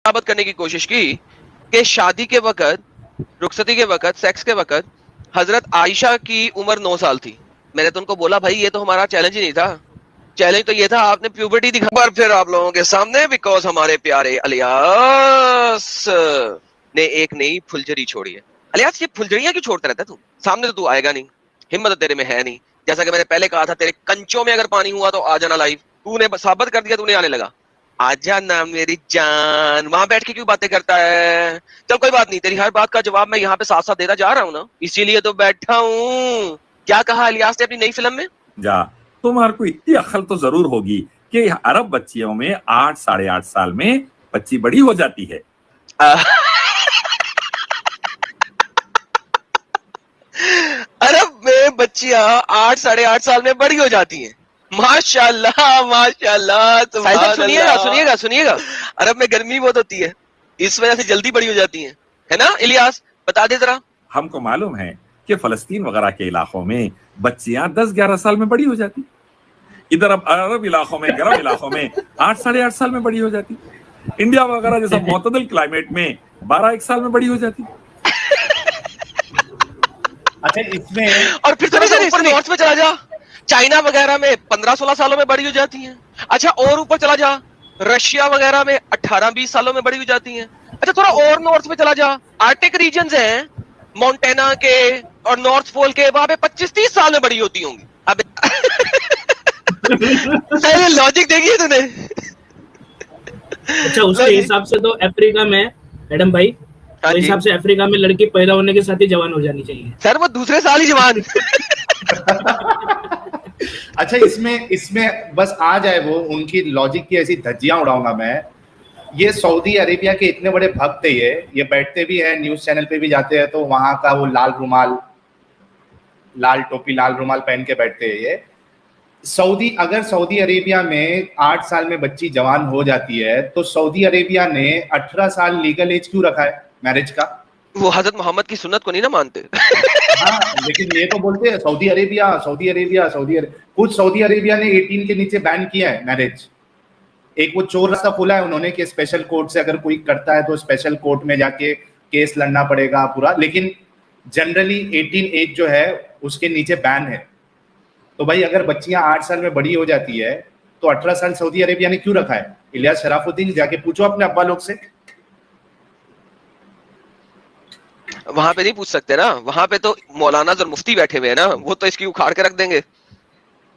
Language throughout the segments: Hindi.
साबित करने की कोशिश की कि शादी के वक्त, रुखसती के वक्त, सेक्स के वक्त हजरत आयशा की उम्र 9 साल थी। मैंने तो उनको बोला भाई ये तो हमारा चैलेंज ही नहीं था, चैलेंज तो ये था आपने प्यूबर्टी दिखा। पर फिर आप लोगों के सामने बिकॉज हमारे प्यारे अलियास ने एक नई फुलझड़ी छोड़ी है। अलियास ये फुलझड़ियां क्यों छोड़ता रहता है तू? सामने तो तू आएगा नहीं, हिम्मत तो तेरे में है नहीं। जैसा कि मैंने पहले कहा था, तेरे कंचों में अगर पानी हुआ तो आ जाना लाइव। तूने साबित कर दिया, तूने आने लगा। आजा ना मेरी जान, वहां बैठ के क्यों बातें करता है? चल कोई बात नहीं, तेरी हर बात का जवाब मैं यहाँ पे साथ साथ देता जा रहा हूँ ना, इसीलिए तो बैठा हूँ। क्या कहा अलियास ने अपनी नई फिल्म में? जा, तुम्हारे को इतनी अकल तो जरूर होगी कि अरब बच्चियों में 8 साढ़े 8 साल में बच्ची बड़ी हो जाती है। अरब में बच्चियां 8 साढ़े 8 साल में बड़ी हो जाती हैं। माशाल्लाह माशाल्लाह। सुनिएगा सुनिएगा सुनिएगा, अरब में गर्मी बहुत होती है, इस वजह से जल्दी बड़ी हो जाती हैं, है ना इलियास? बता दे जरा। हमको मालूम है कि फलस्तीन वगैरह के इलाकों में बच्चियां 10-11 साल में बड़ी हो जाती, इधर अब अरब इलाकों में, गर्म इलाकों में 8 साढ़े 8 साल में बड़ी हो जाती, इंडिया वगैरह जैसा मुतदल क्लाइमेट में 12-1 साल में बड़ी हो जाती। अच्छा इसमें और फिर थोड़ा सा ऊपर नॉर्थ में चला जा, चाइना वगैरह में 15-16 सालों में बड़ी हो जाती हैं। अच्छा और ऊपर चला जा, रशिया वगैरह में 18-20 सालों में बड़ी हो जाती हैं। अच्छा थोड़ा और नॉर्थ में चला जा, आर्टिक रीजन्स हैं मोंटेना के और नॉर्थ पोल के, वहां पे 25-30 साल में बड़ी होती होंगी। अब पहले लॉजिक देखी है तूने? अच्छा उसके हिसाब से तो अफ्रीका में एडम भाई, तो हिसाब से अफ्रीका में लड़की पैदा होने के साथ ही जवान हो जानी चाहिए। सर वो दूसरे साल ही जवान। अच्छा इसमें बस आ जाए वो, उनकी लॉजिक की ऐसी धज्जियां उड़ाऊंगा मैं। ये सऊदी अरेबिया के इतने बड़े भक्त है, ये बैठते भी है न्यूज चैनल पे भी जाते हैं, तो वहां का वो लाल रुमाल, लाल टोपी, लाल रुमाल पहन के बैठते हैं ये। अगर सऊदी अरेबिया में 8 साल में बच्ची जवान हो जाती है, तो सऊदी अरेबिया ने 18 साल लीगल एज क्यों रखा है मैरिज का? वो हजरत मोहम्मद की सुन्नत को नहीं ना मानते। हाँ, लेकिन ये तो बोलते हैं सऊदी अरेबिया कुछ सऊदी अरेबिया ने 18 के नीचे बैन किया है मैरिज। एक वो चोर रास्ता खोला है उन्होंने कि स्पेशल कोर्ट से अगर कोई करता है तो स्पेशल कोर्ट में जाके केस लड़ना पड़ेगा पूरा, लेकिन जनरली 18 एज जो है उसके नीचे बैन है। तो भाई अगर बच्चियां 8 साल में बड़ी हो जाती है तो 18 साल सऊदी अरेबिया ने क्यों रखा है? इलियास शराफुद्दीन जाके पूछो अपने अब्बा लोग से। वहां पे नहीं पूछ सकते ना, वहां पे तो मौलाना और मुफ्ती बैठे हुए हैं ना, वो तो इसकी उखाड़ के रख देंगे।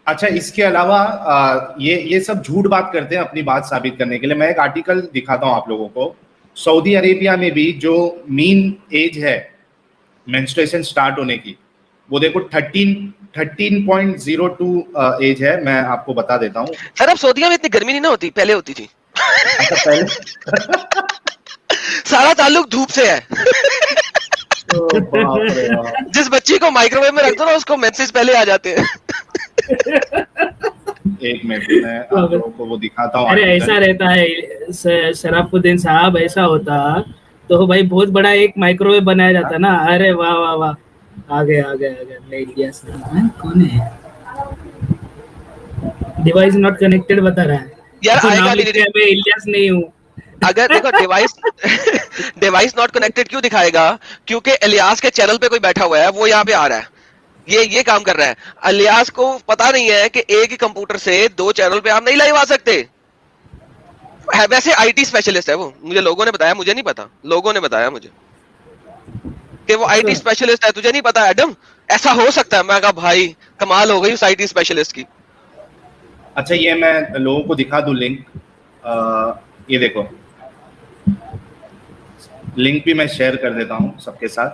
अच्छा इसके अलावा ये सब झूठ बात करते हैं अपनी बात साबित करने के लिए। मैं एक आर्टिकल दिखाता हूं आप लोगों को। सऊदी अरेबिया में भी जो मीन एज है मेंस्ट्रुएशन स्टार्ट होने की, वो देखो 13.02 एज है। मैं आपको बता देता हूँ। सर अब सऊदीया में इतनी गर्मी नहीं ना होती, पहले होती थी। अच्छा पहले सारा ताल्लुक धूप से है। जिस बच्ची को माइक्रोवेव में रख दो ना, उसको मेंसेस पहले आ जाते हैं। एक मिनट मैं आप लोगों को वो दिखाता हूँ। अरे ऐसा रहता है शराफुद्दीन साहब, ऐसा होता तो भाई बहुत बड़ा एक माइक्रोवेव बनाया जाता ना। अरे वाह वाह वाह, आ गए इलियास। कौन है? डिवाइस नॉट कनेक्टेड बता रहा है यार। तो आएगा नहीं, मैं इलियास नहीं हूँ। अगर देखो डिवाइस नॉट कनेक्टेड क्यों दिखाएगा? क्योंकि इलियास के चैनल पे कोई बैठा हुआ है, वो यहाँ पे आ रहा है, ये काम कर रहा है। इलियास को पता नहीं है कि एक ही कंप्यूटर से 2 चैनल पे आप नहीं लाइव आ सकते है। वैसे आईटी स्पेशलिस्ट है वो, मुझे लोगों ने बताया, मुझे नहीं पता, लोगों ने बताया मुझे कि वो आईटी स्पेशलिस्ट है। तुझे नहीं पता एडम? ऐसा हो सकता है? मैं कहा भाई कमाल हो गई उस आईटी स्पेशलिस्ट की। अच्छा ये मैं लोगों को दिखा दूं लिंक। ये देखो लिंक भी मैं शेयर कर देता हूँ सबके साथ।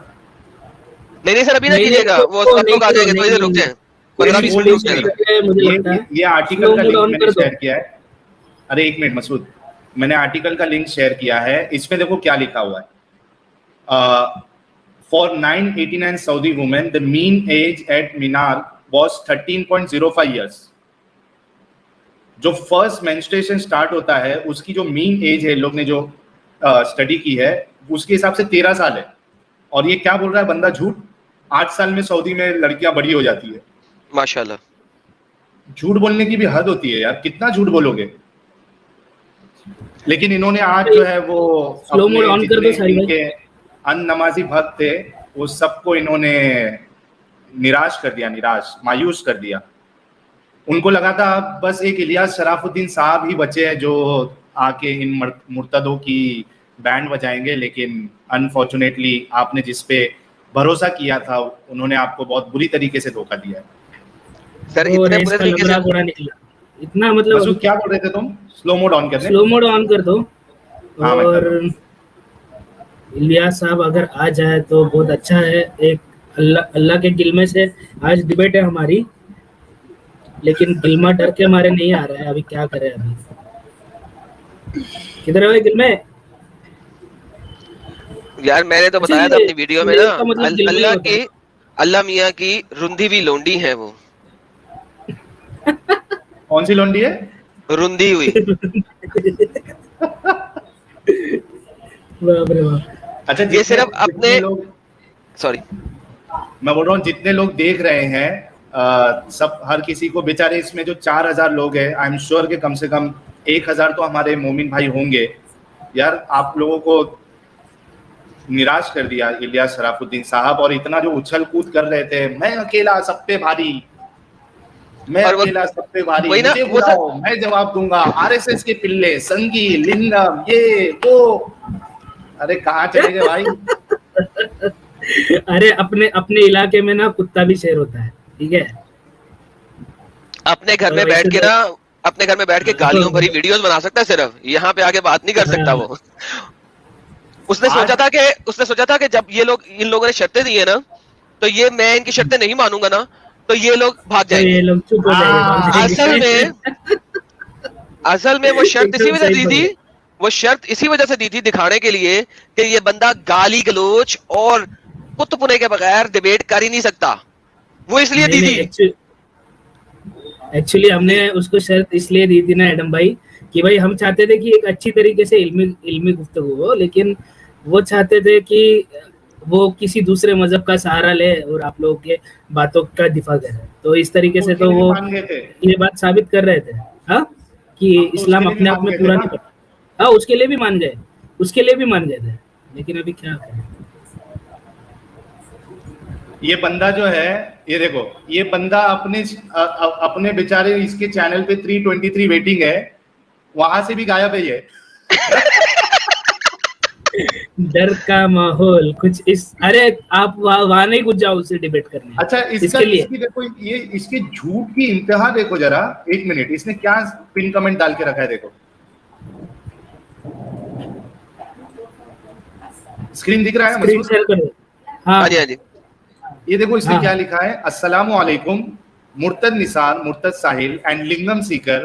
नहीं सर अभी ना कीजिएगा, वो सब लोग आ जाएंगे, थोड़ी देर रुक जाए, 15-20 मिनट रुक जाएगा। ये आर्टिकल का लिंक मैंने शेयर किया है। अरे एक मिनट मसूद, मैंने आर्टिकल का लिंक शेयर किया है। इसमें देखो क्या लिखा हुआ है। For 989 Saudi women, the mean age at Minar was 13.05 years. जो फर्स्ट मेंस्ट्रुएशन स्टार्ट होता है उसकी जो मीन एज है, लोग ने जो स्टडी की है उसके हिसाब से 13 साल है। और ये क्या बोल रहा है बंदा झूठ, 8 साल में सऊदी में लड़कियां बड़ी हो जाती है। माशाल्लाह, झूठ बोलने की भी हद होती है यार, कितना झूठ बोलोगे। लेकिन इन्होंने आज जो है वो स्लो मोड ऑन कर दो जितने साहिल भाई। इनके अननमाजी भक्त थे वो सबको इन्होंने निराश कर दिया, निराश मायूस कर दिया। उनको लगा था बस एक इलियास शराफुद्दीन साहब ही बचे हैं जो आके इन मुर्तदों की बैंड बजाएंगे, लेकिन अनफॉर्चुनेटली आपने जिस पे भरोसा किया था उन्होंने आपको बहुत बुरी तरीके से धोखा दिया है। सर वो इतने रेस बुरे का तरीके लंगड़ा से घोड़ा निकला इतना, मसूद मतलब क्या बोल रहे थे तुम? स्लो मोड ऑन करने? स्लो मोड ऑन कर दो। हाँ, मैं कर और इलियास साहब अगर आ जाए तो बहुत अच्छा है। एक अल्लाह के गिलमे से आज डिबेट है हमारी, लेकिन गिलमा डर के हमारे नहीं आ रहा है। अभी क्या करें? अभी किधर है भाई गिलमे? यार मैंने तो बताया था अपनी वीडियो में ना, इसका मतलब दिल में अल्लाह होता है। की अल्लाह मियाँ की रुंधी हुई लोंडी है वो, कौन सी लोंडी है? रुंधी हुई। बाप रे बाप। अच्छा, ये सिर्फ जितने अपने लोग, सॉरी मैं बोल रहा हूँ जितने लोग देख रहे हैं सब हर किसी को बेचारे, इसमें जो 4000 लोग हैं आई एम श्योर के कम से कम 1000 तो हमारे मोमिन भाई होंगे। यार आप लोगों को निराश कर दिया इलियास शराफुद्दीन साहब, और इतना जो उछल कूद कर रहे थे, मैं अकेला सब पे भारी, मैं और वो- अकेला सब पे भारी, वही ना, मुझे वो बुलाओ मैं जवाब दूंगा, आरएसएस के पिल्ले, संगी, लिंगम, ये वो। अरे कहाँ चले गए भाई? अरे अपने अपने इलाके में ना कुत्ता भी शेर होता है, ठीक है? अपने घर में और बैठ के वैसे ना, अपने घर में बैठ के गालियों भरी वीडियोस बना सकता है, सिर्फ यहाँ पे आके बात नहीं कर सकता वो। उसने सोचा था कि जब ये लोग, इन लोगों ने शर्तें दी है ना, तो ये मैं इनकी शर्तें नहीं मानूंगा ना, तो ये लोग भाग तो ये जाएंगे। लोग चुप हो जाएंगे। असल में वो शर्त इसी एकदम वजह से सही दी थी, बोला। वो शर्त इसी वजह से दी थी, दिखाने के लिए कि ये बंदा गाली गलोच और पुतपुने के बगैर डिबेट कर ही नहीं सकता, वो इसलिए दी थी। एक्चुअली हमने उसको शर्त इसलिए दी थी ना एडम भाई, कि भाई हम चाहते थे कि एक अच्छी तरीके से इल्मी गुफ्तगू हो, लेकिन वो चाहते थे कि वो किसी दूसरे मजहब का सहारा ले और आप लोगों के बातों का दिफा करे। तो इस तरीके से तो वो मान गए थे। ये बात साबित कर रहे थे, हाँ, कि हम तो इस्लाम उसके लिए अपने भी आप में मान पूरा गए थे नहीं करता। हाँ, उसके लिए भी मान गए, उसके लिए भी मान गए थे, लेकिन अभी क्या करें? ये बंदा जो है, ये देखो, ये बंदा अपने बेचारे इसके चैनल पे 323 वेटिंग है, वहां से भी गायब है ये। डर का माहौल कुछ इस, अरे आप वहां नहीं कुछ जाओ उससे डिबेट करने। अच्छा, इसके लिए इसकी देखो, ये इसके झूठ की इंतहा देखो जरा, एक मिनट, इसने क्या पिन कमेंट डाल के रखा है, देखो स्क्रीन दिख रहा है स्क्रीन मसूद? शेयर कर दो। हाँ हाँ जी, हाँ जी। ये देखो इसने हाँ। क्या लिखा है, अस्सलामु अलैकुम मुर्तद निसार, मुर्तद साहिल एंड लिंगम सीकर।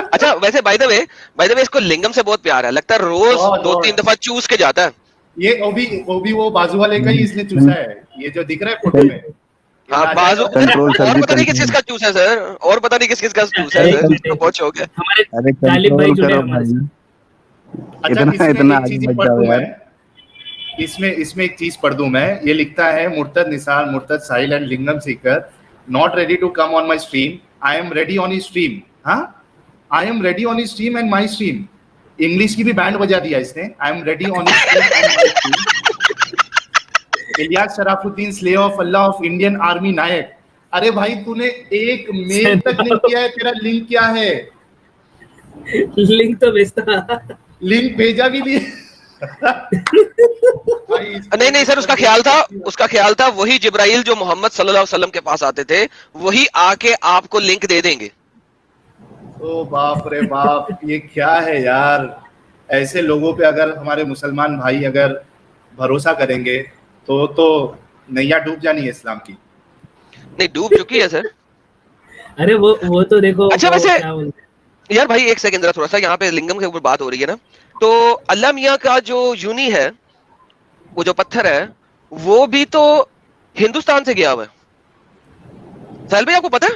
अच्छा वैसे बाय द वे इसको लिंगम से बहुत प्यार है, लगता है रोज बहुत, 2-3 दफा चूस के जाता है। ये वो बाजू वाले का ही इसने चूसा है, ये जो दिख रहा है फोटो में। हाँ बाजू, कंट्रोल कर और दी, पता नहीं कंट्रोल। किसका चूस है सर, और पता नहीं किस का चूस है सर, इसका बहुत शौक है। हमारे अरे तालिब भाई कंट्रोल जुड़े करो हमारे भाई, साथ। अच्छा, इतना इसमें इतना एक आगे चीज मत पढ़ जाओ दूं यार। मैं, इसमें एक चीज पढ़ दूं मैं। ये लिखता है Murtad Nisar, Murtad Sahil and lingam seeker not ready to come on my stream, I am ready on his stream. हाँ, I am ready on his stream and my stream. English की भी बैंड बजा दिया इसने, I am ready on his stream and my stream. Ilyas Sharafuddin, slayer of Allah of Indian army Naik. अरे भाई तूने एक मेल तक नहीं किया है, तेरा लिंक क्या है? लिंक तो भेजता। लिंक भेजा भी नहीं। नहीं सर, उसका ख्याल था वही जिब्राइल जो मोहम्मद सल्लल्लाहु अलैहि वसल्लम के पास आते थे, वही आके आपको लिंक दे देंगे। ओ बाप रे बाप, ये क्या है यार? ऐसे लोगों पे अगर हमारे मुसलमान भाई अगर भरोसा करेंगे तो नैया डूब जानी है इस्लाम की। नहीं डूब चुकी है सर। अरे वो तो देखो। अच्छा, वो वैसे क्या बोलते हैं? यार भाई एक सेकंड जरा, थोड़ा सा यहाँ पे लिंगम के ऊपर बात हो रही है ना, तो अल्लाह मियाँ का जो यूनी है, वो जो पत्थर है, वो भी तो हिंदुस्तान से गया हुआ है। साहिल भाई आपको पता है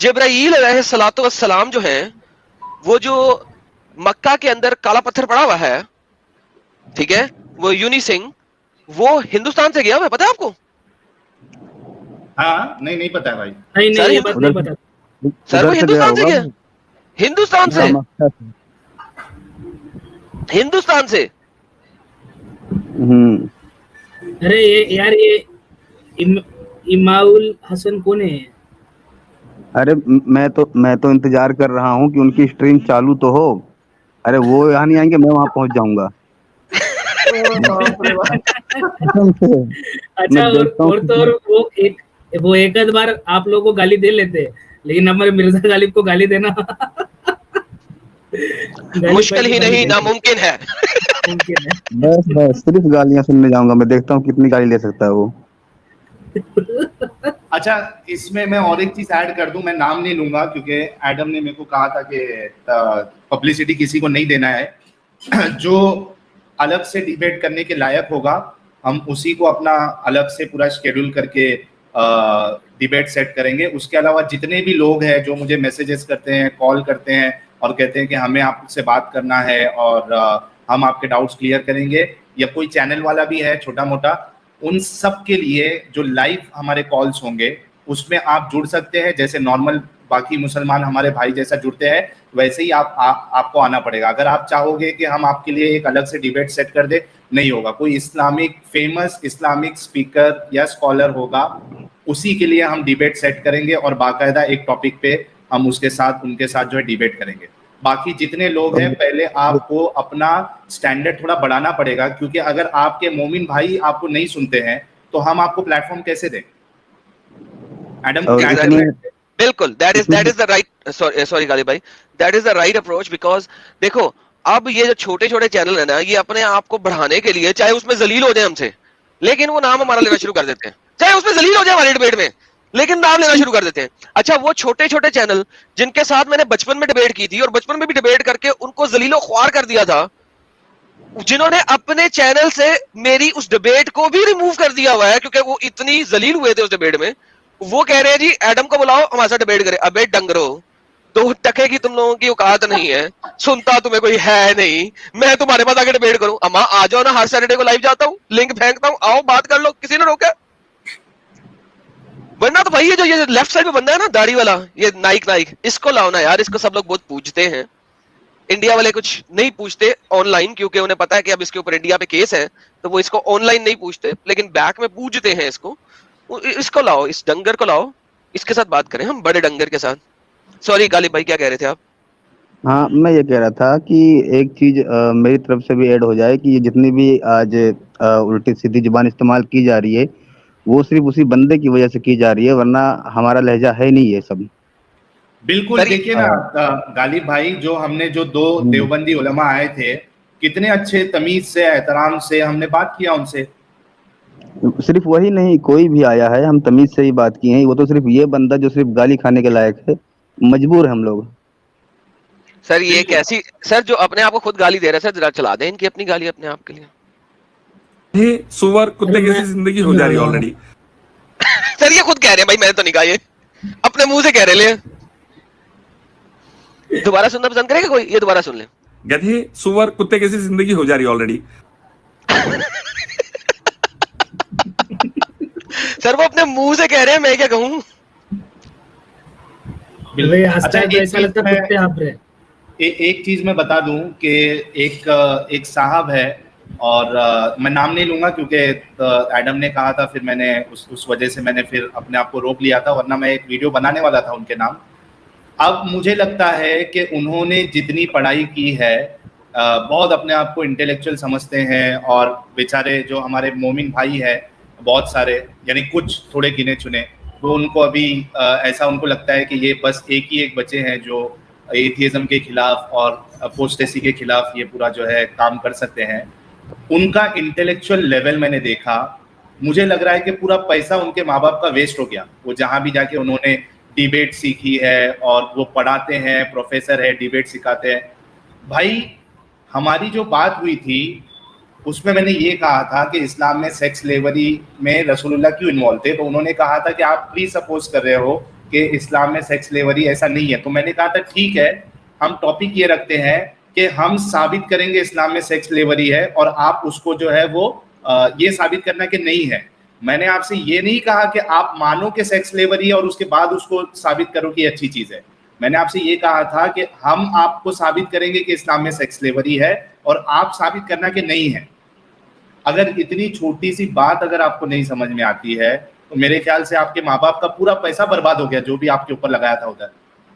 जिब्राईल अलैहिस्सलातु वस्सलाम जो है, वो जो मक्का के अंदर काला पत्थर पड़ा हुआ है, ठीक है, वो यूनी सिंह, वो हिंदुस्तान से गया हुआ है, पता है आपको? हाँ, नहीं पता है भाई। नहीं सर, ये बात नहीं पता। सर वो उधर से गया हिंदुस्तान से होगा गया, वो। हिंदुस्तान से, कामाख्या से। हिंदुस्तान से। अरे ये यार ये इमाउल हसन कौन है? अरे मैं तो इंतजार कर रहा हूँ कि उनकी स्ट्रीम चालू तो हो। अरे वो यहाँ नहीं आएंगे, मैं वहां पहुंच जाऊंगा। बाप रे बाप। कसम से। अच्छा, मैं देखता और तो और वो एक आध बार आप लोगों को गाली दे लेते हैं, लेकिन हमारे मिर्जा गालिब को गाली देना गालिब मुश्किल भाई ही को नहीं, गाली नामुमकिन है। मुमकिन है। बस सिर्फ गालियां सुनने जाऊंगा। मैं देखता हूँ कितनी गाली ले सकता है वो। अच्छा, इसमें मैं और एक चीज ऐड कर दूं, मैं नाम नहीं लूंगा क्योंकि एडम ने मेरे को कहा था कि पब्लिसिटी किसी को नहीं देना है। जो अलग से डिबेट करने के लायक होगा हम उसी को अपना अलग से पूरा शेड्यूल करके डिबेट सेट करेंगे। उसके अलावा जितने भी लोग हैं जो मुझे मैसेजेस करते हैं, कॉल करते हैं और कहते हैं कि हमें आपसे बात करना है और हम आपके डाउट्स क्लियर करेंगे, या कोई चैनल वाला भी है छोटा मोटा, उन सब के लिए जो लाइव हमारे कॉल्स होंगे उसमें आप जुड़ सकते हैं। जैसे नॉर्मल बाकी मुसलमान हमारे भाई जैसा जुड़ते हैं वैसे ही आपको आना पड़ेगा। अगर आप चाहोगे कि हम आपके लिए एक अलग से डिबेट सेट कर दे, नहीं होगा। कोई फेमस इस्लामिक स्पीकर या स्कॉलर होगा, उसी के लिए हम डिबेट सेट करेंगे और बाकायदा एक टॉपिक पे हम उनके साथ जो है डिबेट करेंगे। बाकी जितने लोग हैं पहले आपको अपना स्टैंडर्ड थोड़ा बढ़ाना पड़ेगा, क्योंकि अगर आपके मोमिन भाई आपको नहीं सुनते हैं तो हम आपको प्लेटफॉर्म कैसे दें? एडम क्या इसमें- कहते हैं? बिल्कुल, that is the right, sorry Ghalib भाई, that is the right approach. Because देखो, अब ये जो छोटे छोटे चैनल है ना, ये अपने आप को बढ़ाने के लिए, चाहे उसमें जलील हो जाए हमसे, लेकिन वो नाम हमारा लेना शुरू कर देते हैं। चाहे उसमें जलील हो जाए हमारे डिबेट में, लेकिन नाम लेना शुरू कर देते हैं। अच्छा, वो छोटे छोटे चैनल जिनके साथ मैंने बचपन में डिबेट की थी और बचपन में भी डिबेट करके उनको जलीलो ख्वार कर दिया था, जिन्होंने अपने चैनल से मेरी उस डिबेट को भी रिमूव कर दिया हुआ है क्योंकि वो इतनी जलील हुए थे उस डिबेट में, वो कह रहे हैं जी एडम को बुलाओ हमारे साथ डिबेट करे। अबे डंगरो, तो टके की तुम लोगों की औकात नहीं है, सुनता तुम्हें कोई है नहीं, मैं तुम्हारे पास आके डिबेट करूं? अम्मा आ जाओ ना, हर सैटरडे को लाइव जाता हूं, लिंक फेंकता हूं, आओ बात कर लो, किसी ने रोका? वरना तो भाई ये लेफ्ट साइड में बंदा है ना दाढ़ी वाला, ये नाइक, इसको लाओ ना यार, इसको सब लोग बहुत पूछते हैं। इंडिया वाले कुछ नहीं पूछते ऑनलाइन, क्योंकि उन्हें पता है कि अब इसके ऊपर इंडिया पे केस है, तो वो इसको ऑनलाइन नहीं पूछते, लेकिन बैक में पूछते हैं इसको। इसको लाओ, इस डंगर को लाओ, इसके साथ बात करें हम, बड़े डंगर के साथ। सॉरी गालिब भाई, क्या कह रहे थे आप? हाँ, मैं ये कह रहा था कि एक चीज मेरी तरफ से भी ऐड हो जाए कि ये जितनी भी आज उल्टी सीधी जुबान इस्तेमाल की जा रही है वो सिर्फ उसी बंदे की वजह से की जा रही है, वरना हमारा लहजा है नहीं ये सब। बिल्कुल, सर, देखिए ना गालिब भाई, जो दो देवबंदी उलमा आए थे, कितने अच्छे तमीज से एहतराम से हमने बात किया उनसे। सिर्फ वही नहीं, कोई भी आया है हम तमीज से ही बात की है। वो तो सिर्फ ये बंदा जो सिर्फ गाली खाने के लायक है, मजबूर है हम लोग। सर ये कैसी, सर जो अपने आप को खुद गाली दे रहे हैं, सर जरा चला दें इनकी अपनी गाली अपने आप के लिए। ये सुअर कुत्ते कैसी जिंदगी हो जा रही है ऑलरेडी। सर ये खुद कह रहे हैं भाई, मैंने तो नहीं कहा, ये अपने मुंह से कह रहे ले। दोबारा सुनना पसंद करेगा कोई? ये दोबारा सुन ले। गधे सुअर कुत्ते कैसी जिंदगी हो जा रही है ऑलरेडी। सर वो अपने मुंह से कह रहे हैं, मैं क्या कहूं? भाई हंसता है तो एक ऐसा चीज लगता है कुत्ते हाँफ रहे हैं। एक चीज मैं बता दूं कि एक साहब है, और मैं नाम नहीं लूंगा क्योंकि एडम ने कहा था, फिर मैंने उस वजह से मैंने फिर अपने आप को रोक लिया था, वरना मैं एक वीडियो बनाने वाला था उनके नाम। अब मुझे लगता है कि उन्होंने जितनी पढ़ाई की है, बहुत अपने आप को इंटेलेक्चुअल समझते हैं, और बेचारे जो हमारे मोमिन भाई है बहुत सारे, यानी कुछ थोड़े गिने चुने, वो उनको अभी ऐसा उनको लगता है कि ये बस एक बच्चे हैं जो एथियज्म के खिलाफ और अपोस्टेसी के खिलाफ ये पूरा जो है काम कर सकते हैं। उनका इंटेलेक्चुअल लेवल मैंने देखा, मुझे लग रहा है कि पूरा पैसा उनके माँ बाप का वेस्ट हो गया। वो जहाँ भी जाके उन्होंने डिबेट सीखी है और वो पढ़ाते हैं, प्रोफेसर है, डिबेट सिखाते हैं। भाई हमारी जो बात हुई थी उसमें मैंने ये कहा था कि इस्लाम में सेक्स स्लेवरी में रसूलुल्लाह क्यों इन्वॉल्व थे, तो उन्होंने कहा था कि आप प्री सपोज कर रहे हो कि इस्लाम में सेक्स स्लेवरी ऐसा नहीं है। तो मैंने कहा था ठीक है, हम टॉपिक ये रखते हैं कि हम साबित करेंगे इस्लाम में सेक्स स्लेवरी है, और आप उसको जो है वो ये साबित करना कि नहीं है। मैंने आपसे ये नहीं कहा कि आप मानो कि सेक्स स्लेवरी है और उसके बाद उसको साबित करो कि अच्छी चीज है। मैंने आपसे ये कहा था कि हम आपको साबित करेंगे कि इस्लाम में सेक्स स्लेवरी है और आप साबित करना कि नहीं है। अगर इतनी छोटी सी बात अगर आपको नहीं समझ में आती है तो मेरे ख्याल से आपके माँ बाप का पूरा पैसा बर्बाद हो गया, जो भी आपके ऊपर लगाया था उधर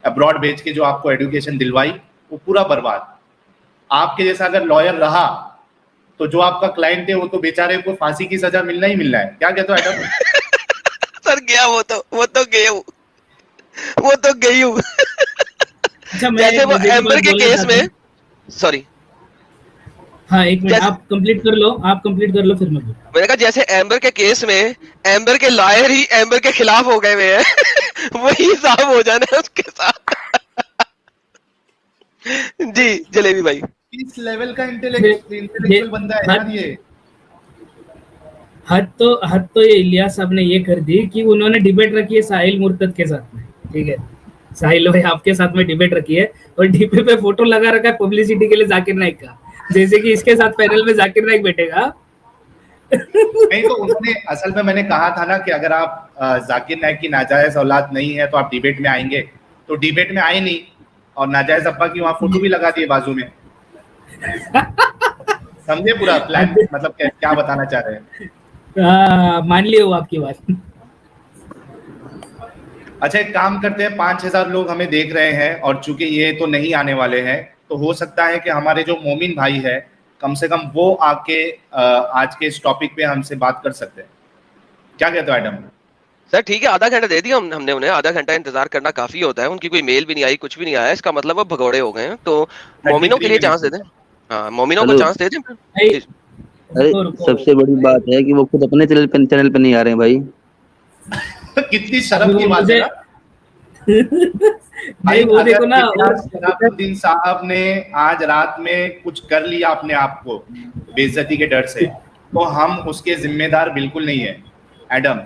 अब्रॉड भेज के जो आपको एजुकेशन दिलवाई वो पूरा बर्बाद। आपके जैसा अगर लॉयर रहा तो जो आपका क्लाइंट है वो तो बेचारे को फांसी की सजा मिलना ही मिलना है। क्या कहते हो एडम? सर गया वो तो गई हूँ। अच्छा, मैं जैसे वो मुझे एक एम्बर बात के बोलना केस चाहता में, हूँ। सॉरी, हाँ, एक मिनट, जैसे- आप कंप्लीट कर लो फिर मैं बोलूँ। मैंने कहा जैसे एम्बर के केस में एम्बर के लॉयर ही एम्बर के खिलाफ हो गए हुए हैं वही हिसाब हो जाना है उसके साथ। जी जलेबी भाई, इस लेवल का इंटेलेक्चुअल बंदा है यार ये। हद तो ये इलियास साहब ने ये कर दी कि उन्होंने डिबेट रखी है साहिल मुर्तद के साथ में, ठीक है, साहिल भाई आपके साथ में डिबेट रखी है और डीपी पे फोटो लगा रखा है पब्लिसिटी के लिए जाकिर नाइक का, जैसे कि इसके साथ पैनल में जाकिर नाइक बैठेगा। नहीं तो उन्होंने असल में मैंने कहा था ना कि अगर आप जाकिर नाइक की नाजायज औलाद नहीं है तो आप डिबेट में आएंगे, तो डिबेट में आए नहीं और नाजायज अब्बा की वहां फोटो भी लगा दिए बाजू में। समझे पूरा प्लान, मतलब क्या बताना चाह रहे हैं? मान लिया वो आपकी बात। अच्छा एक काम करते हैं, 5000 लोग हमें देख रहे हैं और चूंकि ये तो नहीं आने वाले हैं तो हो सकता है कि हमारे जो मोमिन भाई है कम से कम वो आके आज के इस टॉपिक पे हमसे बात कर सकते हैं। क्या कहते हो एडम? सर ठीक है, आधा घंटा दे दिया हमने उन्हें, आधा घंटा इंतजार करना काफी होता है। उनकी कोई मेल भी नहीं आई, कुछ भी नहीं आया, इसका मतलब वो भगौड़े हो गए हैं। तो मोमिनों के लिए चांस दे दें। हाँ, मोमिनों को हेलो। चांस दे दें। भाई, जी। अरे रुको। सबसे बड़ी बात है कि वो खुद अपने चैनल पे नहीं आ रहे हैं भाई। कितनी शर्म की बात है ना भाई, वो देखो ना, शराफुद्दीन साहब ने आज रात में कुछ कर लिया अपने आप को बेइज्जती के डर से, तो हम उसके जिम्मेदार बिल्कुल नहीं है एडम।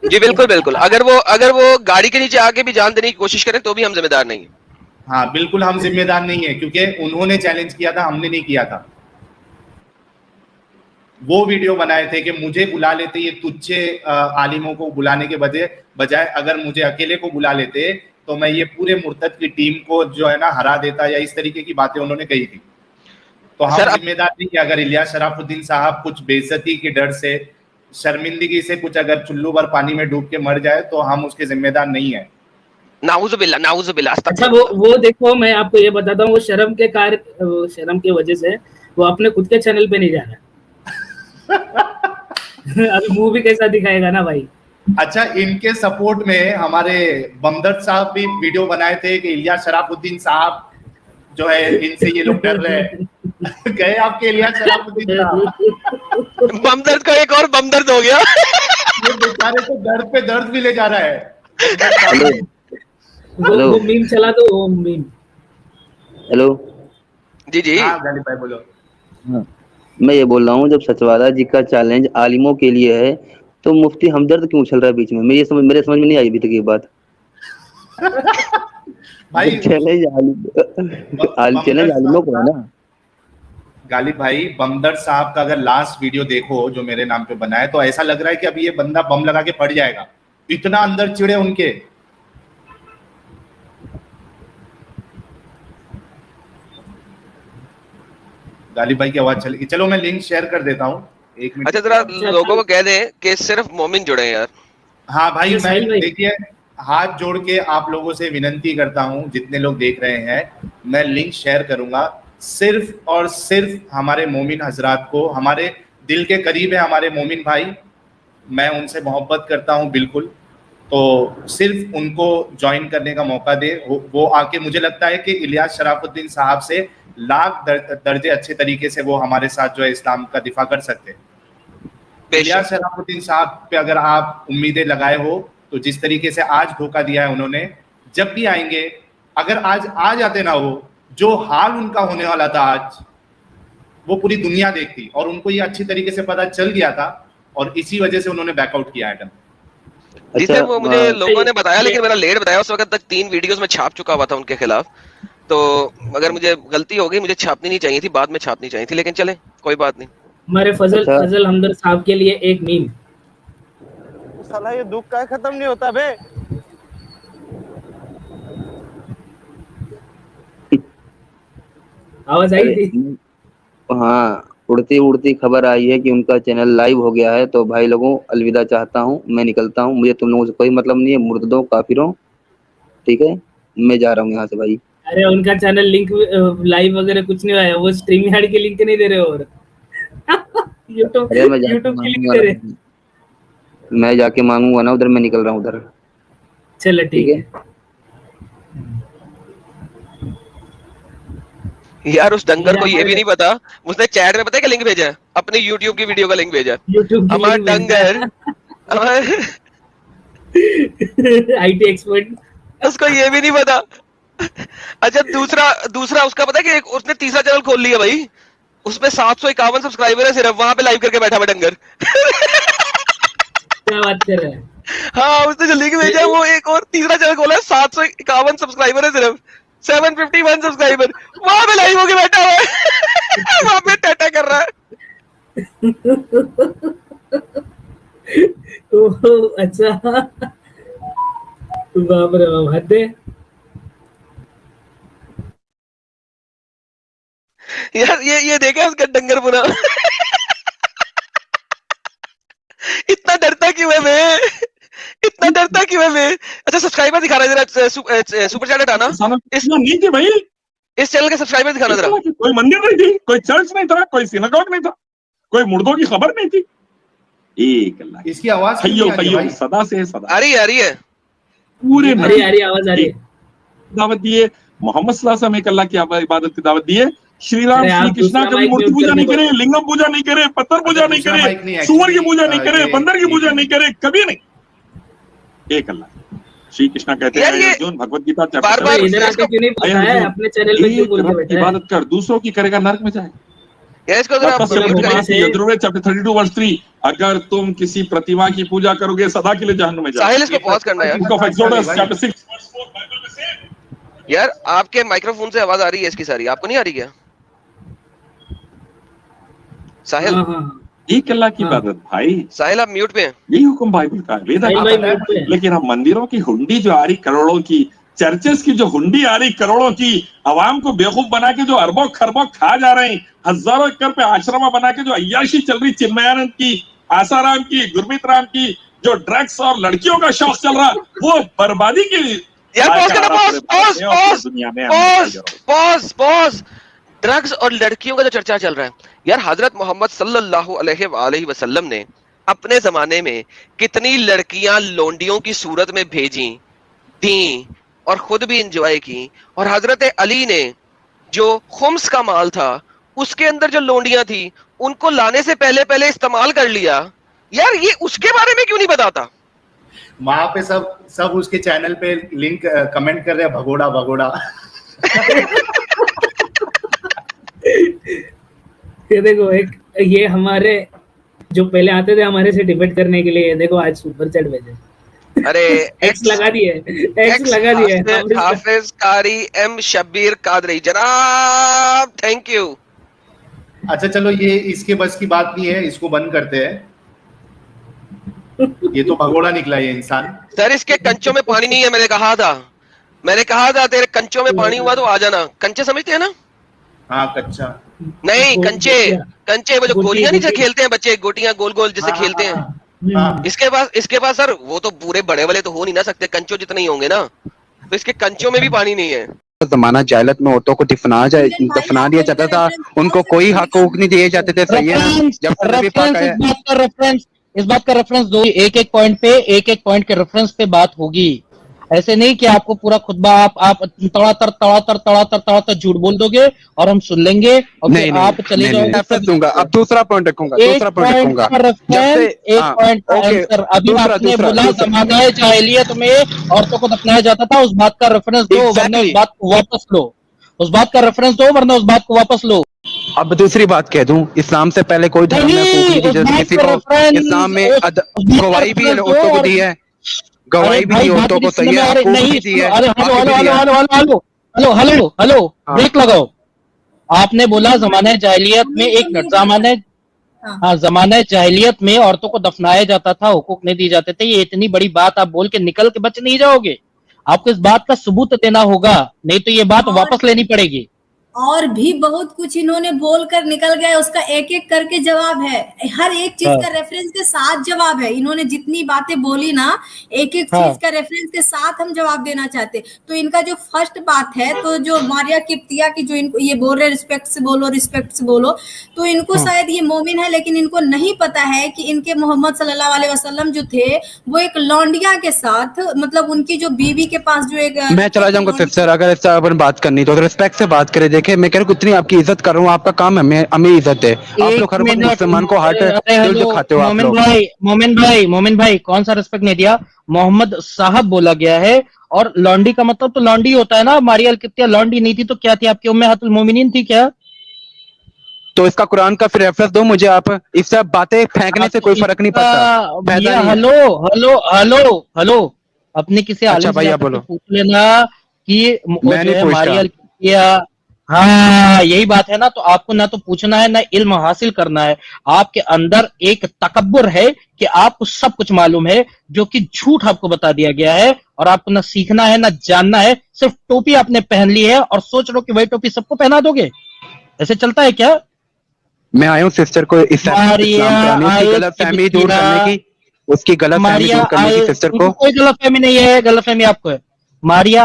जी बिल्कुल बिल्कुल, अगर वो गाड़ी के नीचे आके भी जान देने की कोशिश करें तो भी हम जिम्मेदार नहीं है। हाँ बिल्कुल हम जिम्मेदार नहीं है, क्योंकि उन्होंने चैलेंज किया था, हमने नहीं किया था। वो वीडियो बनाए थे कि मुझे बुला लेते, ये तुच्छे आलिमों को बुलाने के बजाय अगर मुझे अकेले को बुला लेते तो मैं ये पूरे मुर्तद की टीम को जो है ना हरा देता, या इस तरीके की बातें उन्होंने कही थी। तो हम जिम्मेदार नहीं है। अगर इलियास शराफुद्दीन साहब कुछ बेइज्जती के डर से, शर्मिंदगी से कुछ अगर चुल्लू भर पानी में डूब के मर जाए तो हम उसके जिम्मेदार नहीं है। नाउजुबिल्लाह। अच्छा, वो देखो, मैं आपको ये बताता हूँ, वो शर्म के वजह से वो अपने खुद के चैनल पे नहीं जा रहा। अभी मूवी कैसा दिखाएगा ना भाई। अच्छा, इनके सपोर्ट में हमारे बमदर्द साहब भी वीडियो बनाए थे कि इलियास शराफुद्दीन साहब जो है इनसे ये लोग डर रहे हैं। गए आपके इलियास शराफुद्दीन साहब। बमदर्द का एक और बमदर्द हो गया। ये बेचारे को दर्द पे दर्द भी ले जा रहा है। वो मीम चला दो, वो मीम। हेलो। जी हाँ गालिब भाई बोलो। हाँ, मैं ये बोल रहा हूँ, जब सचवादा जी का चैलेंज आलिमों के लिए है तो मुफ्ती हमदर्द क्यों उछल रहा है बीच में? मेरे समझ में नहीं आई अभी तक ये बात। भाई चैलेंज आलिमों को है ना। गालिब भाई, बमदर्द साहब का अगर लास्ट वीडियो देखो जो मेरे नाम पे बना है तो ऐसा लग रहा है कि अभी ये बंदा बम लगा के पड़ जाएगा, इतना अंदर चिड़े उनके। गालिब भाई की आवाज चली। चलो मैं लिंक शेयर कर देता हूँ, एक मिनट। अच्छा जरा लोगों को कह दें कि सिर्फ मोमिन जुड़े यार। हाँ भाई, साहिल मैं भाई। देखिए हाथ जोड़ के आप लोगों से विनती करता हूँ, जितने लोग देख रहे हैं, मैं लिंक शेयर करूंगा। सिर्फ और सिर्फ हमारे मोमिन हजरात को, हमारे दिल के करीब है हमारे मोमिन भाई, मैं उनसे मोहब्बत करता हूँ बिल्कुल, तो सिर्फ उनको ज्वाइन करने का मौका दे। वो आके, मुझे लगता है कि इलियास शराफुद्दीन साहब से लाख दर्जे अच्छे तरीके से वो हमारे साथ जो है इस्लाम का दिफा कर सकते हैं। इलियास शराफुद्दीन साहब पे अगर आप उम्मीदें लगाए हो तो जिस तरीके से आज धोखा दिया है उन्होंने, जब भी आएंगे, अगर आज आ जाते ना, वो जो हाल उनका होने वाला था आज, वो पूरी दुनिया देखती, और उनको ये अच्छी तरीके से पता चल गया था और इसी वजह से उन्होंने बैकआउट किया एडम। जी सर, वो मुझे लोगों ने बताया, लेकिन मेरा लेट बताया। उस वक्त तक 3 वीडियोस में छाप चुका हुआ था उनके खिलाफ, तो अगर मुझे गलती हो गई, मुझे छापनी नहीं चाहिए थी, बाद में छापनी चाहिए थी, लेकिन चले कोई बात नहीं। हमारे फजल हमदर्द साहब के लिए एक मीम। साला ये दुख का खत्म नहीं होता बे। आवाज आई थी। हाँ, उड़ती उड़ती खबर आई है कि उनका चैनल लाइव हो गया है। तो भाई लोगों, अलविदा चाहता हूँ, मैं निकलता हूँ, मुझे तुम लोगों से कोई मतलब नहीं है, मुर्दों काफिरों, ठीक है, मैं जा रहा हूँ यहाँ से भाई। अरे उनका चैनल लिंक लाइव वगैरह कुछ नहीं आया, वो स्ट्रीम यार्ड की लिंक नहीं दे रहे और यूट्यूब अरे मैं जाके यूट्यूब की लिंक मांगूंगा दे रहे। ना, मैं जाके मांगूंगा ना उधर, मैं निकल रहा हूँ उधर। चलो ठीक है। यार उस डंगर को ये भी नहीं पता, उसने चैट में पता है क्या लिंक भेजा है? अपनी YouTube की वीडियो का लिंक भेजा है। यूट्यूब की हमारा लिंक भेजा डंगर आईटी एक्सपर्ट। उसको ये भी नहीं पता। अच्छा दूसरा उसका पता है कि उसने तीसरा चैनल खोल लिया भाई, उसमें 751 सब्सक्राइबर है सिर्फ, वहां पे लाइव करके बैठा हुआ डंगर। क्या बात कर रहा है? हाँ उसने जो लिंक भेजा है वो एक और तीसरा चैनल खोला है, 751 सब्सक्राइबर है सिर्फ, 751 सब्सक्राइबर, वहां पे लाइव होके बैठा हुआ है। वहां पे टाटा कर रहा है। ओह, अच्छा। बाप रे बाप, हद है। यार ये देखा उसका डंगर पुना। इतना डरता क्यों है मैं, इतना डरता क्यों है मैं? अच्छा सब्सक्राइबर दिखा रहा है जरा, सुपर चैट हटाना, इस नहीं थी भाई, इस चैनल के सब्सक्राइबर दिखाना जरा। कोई मंदिर नहीं थी, कोई चर्च नहीं था, कोई सिनागॉग नहीं था, कोई मुर्दों की खबर नहीं थी। एक अल्लाह, इसकी आवाज क्यों हय्यो नहीं आ रही कय्यूम, भाई? सदा से सदा आ रही है। पूरे आ रही आवाज आ रही है। दावत दिए, मोहम्मद सल्लल्लाहु अलैहि वसल्लम एक अल्लाह की इबादत की दावत दिए, श्री राम अरे आप श्री कृष्णा दूसरा कभी माइक मूर्ति म्यूट पूजा कर नहीं दो। करे, लिंगम पूजा नहीं करे, पत्थर पूजा नहीं दूसरा माइक नहीं, करे, सुअर की actually, पूजा नहीं करे, ये- बंदर की पूजा नहीं करे, कभी नहीं। एक अल्लाह, श्री कृष्णा कहते यार हैं ये अर्जुन, भगवत गीता बार चैप्टर बार इधर आके क्यों नहीं बोलता है? अपने चैनल पे क्यों एक बोल के रब की बैठा है? इबादत कर, दूसरों की करेगा नरक में जाए। यार इसको जरा वापस म्यूट चलो, करिए। यजुर्वेद चैप्टर 32 वर्स 3, अगर तुम किसी प्रतिमा की पूजा करोगे सदा के लिए जहन्नुम में जाओगे। साहिल इसको पॉज करना यार। Book of Exodus chapter 6 verse 4 Bible में से। यार आपके माइक्रोफोन से आवाज आ रही है इसकी सारी, आपको नहीं आ रही क्या साहिल? हाँ, हाँ, एक अल्लाह की हाँ। इबादत भाई, साहिल आप म्यूट पे हैं। यही हुक्म बाइबल का है, वेदा साहिल का भाई है। म्यूट पे है। लेकिन हम मंदिरों की हुंडी जो आ रही करोड़ों की, चर्चेस की जो हुंडी आ रही करोड़ों की, आवाम को बेवकूफ बना के जो अरबों खरबों खा जा रहे हैं, हजारों एकड़ पे आश्रमा बना के जो अय्याशी चल रही, चिन्मयानंद की, आसाराम की, गुरमीत राम की, जो ड्रग्स और लड़कियों का शौक चल रहा, वो बर्बादी की यार पॉज करना, पॉज दुनिया में पॉज। ड्रग्स और लड़कियों का जो चर्चा चल रहा है यार, हजरत मोहम्मद सल्लल्लाहु अलैहि वसल्लम ने अपने जमाने में कितनी लड़कियां लोंडियों की सूरत में भेजी, दी और खुद भी एंजॉय की, और हजरत अली ने जो खुम्स का माल था उसके अंदर जो लोंडियां थी उनको लाने से पहले इस्तेमाल कर लिया। यार ये उसके बारे में क्यों नहीं बताता? वहां पे सब उसके चैनल पे लिंक कमेंट कर रहे हैं, भगोड़ा भगोड़ा। ये देखो, एक ये हमारे जो पहले आते थे हमारे से डिबेट करने के लिए, देखो आज सुपर चैट भेजे। अरे एक्स लगा दिए, एक्स लगा दिए। हाफिज कारी एम शब्बीर कादरी जनाब, थैंक यू। अच्छा चलो, ये इसके बस की बात नहीं है, इसको बंद करते हैं। ये तो भगोड़ा निकला ये इंसान। सर इसके कंचों में पानी नहीं है, मैंने कहा था तेरे कंचों में पानी हुआ तो आ जाना। कंचे समझते हैं ना? हाँ कच्चा। नहीं कंचे वो जो गोलियां नहीं खेलते हैं बच्चे, गोटियां गोल गोल जैसे हाँ, खेलते हैं। हाँ। इसके पास सर वो तो पूरे बड़े वाले तो हो नहीं ना सकते, कंचों जितने ही होंगे ना, तो इसके कंचों में भी पानी नहीं है। जमाना जाहिलियत में औरतों को दफना दिया जाता था, उनको कोई हक नहीं दिए जाते थे, सही है ना? जब नबी पाक आए, इस बात का रेफरेंस दो, एक एक पॉइंट के रेफरेंस पे बात होगी। ऐसे नहीं कि आपको पूरा खुतबा आप तड़ातर झूठ बोल दोगे और हम सुन लेंगे और नहीं, फिर आप चले जाओगे। दूंगा। अब दूसरा पॉइंट रखूंगा, एक पॉइंट का आंसर। अभी आपने बोला ज़माने जाहिलियत में औरतों को दफनाया जाता था, उस बात का रेफरेंस दो, वरना उस बात को वापस लो। उस बात का रेफरेंस दो, वरना उस बात को वापस लो। अब दूसरी बात कह दूं, इस्लाम से पहले कोई धर्म में फूकने की जरूरत किसी को, इस्लाम में गवाही भी औरतों को दी है, गवाही भी दी औरतों को, सही है, फूक भी दी है। हेलो, ब्रेक लगाओ। आपने बोला जमाने जाहिलियत में एक ज़माने हाँ, जमाने जाहिलियत में औरतों को दफनाया जाता था, हुकूक नहीं दिए जाते थे। ये इतनी बड़ी बात आप बोल के निकल के बच नहीं जाओगे। आपको इस बात का सबूत देना होगा, नहीं तो ये बात वापस लेनी पड़ेगी। और भी बहुत कुछ इन्होंने बोलकर निकल गए, उसका एक एक करके जवाब है, हर एक चीज का रेफरेंस के साथ जवाब है। इन्होंने जितनी बातें बोली ना, एक एक चीज का रेफरेंस के साथ हम जवाब देना चाहते। तो इनका जो फर्स्ट बात है, तो जो मारिया किप्तिया की जो इनको ये बोल रहे रिस्पेक्ट से बोलो, रिस्पेक्ट से बोलो, तो इनको शायद ये मोमिन है, लेकिन इनको नहीं पता है कि इनके मोहम्मद सल्लल्लाहु अलैहि वसल्लम जो थे वो एक लौंडिया के साथ, मतलब उनकी जो बीवी के पास जो एक, मैं चला जाऊंगा सिस्टर, अगर इस तरह अपन बात करनी तो रिस्पेक्ट से बात करें। देखिए मैं कह रहा हूँ इतनी आपकी इज्जत कर रहा हूँ, आपका काम है, हमें इज्जत है। आप लोग हर वक्त मुसलमान को हार्ट जो खाते हो आप लोग। मोमिन भाई कौन सा रिस्पेक्ट नहीं दिया? मोहम्मद साहब बोला गया है, और लौंडी का मतलब तो लौंडी होता है ना। मारिया अल-किप्तिया लौंडी नहीं थी तो क्या थी? आपकी उम्महातुल मोमिनीन थी क्या? तो इसका कुरान का फिर रेफरेंस दो मुझे आप। इससे बातें फेंकने से कोई फर्क नहीं पड़ता। हेलो अपने किसी आलिम से पूछ लेना कि मारिया अल-किप्तिया, हाँ यही बात है ना। तो आपको ना तो पूछना है ना इल्म हासिल करना है। आपके अंदर एक तकब्बुर है कि आपको सब कुछ मालूम है, जो कि झूठ आपको बता दिया गया है। और आपको ना सीखना है ना जानना है, सिर्फ टोपी आपने पहन ली है और सोच रहे हो कि वही टोपी सबको पहना दोगे। ऐसे चलता है क्या? मैं आया हूँ सिस्टर को गलतफहमी दूर करने की, उसकी गलतफहमी दूर करने की। सिस्टर को कोई गलतफहमी नहीं है, गलतफहमी आपको है। मारिया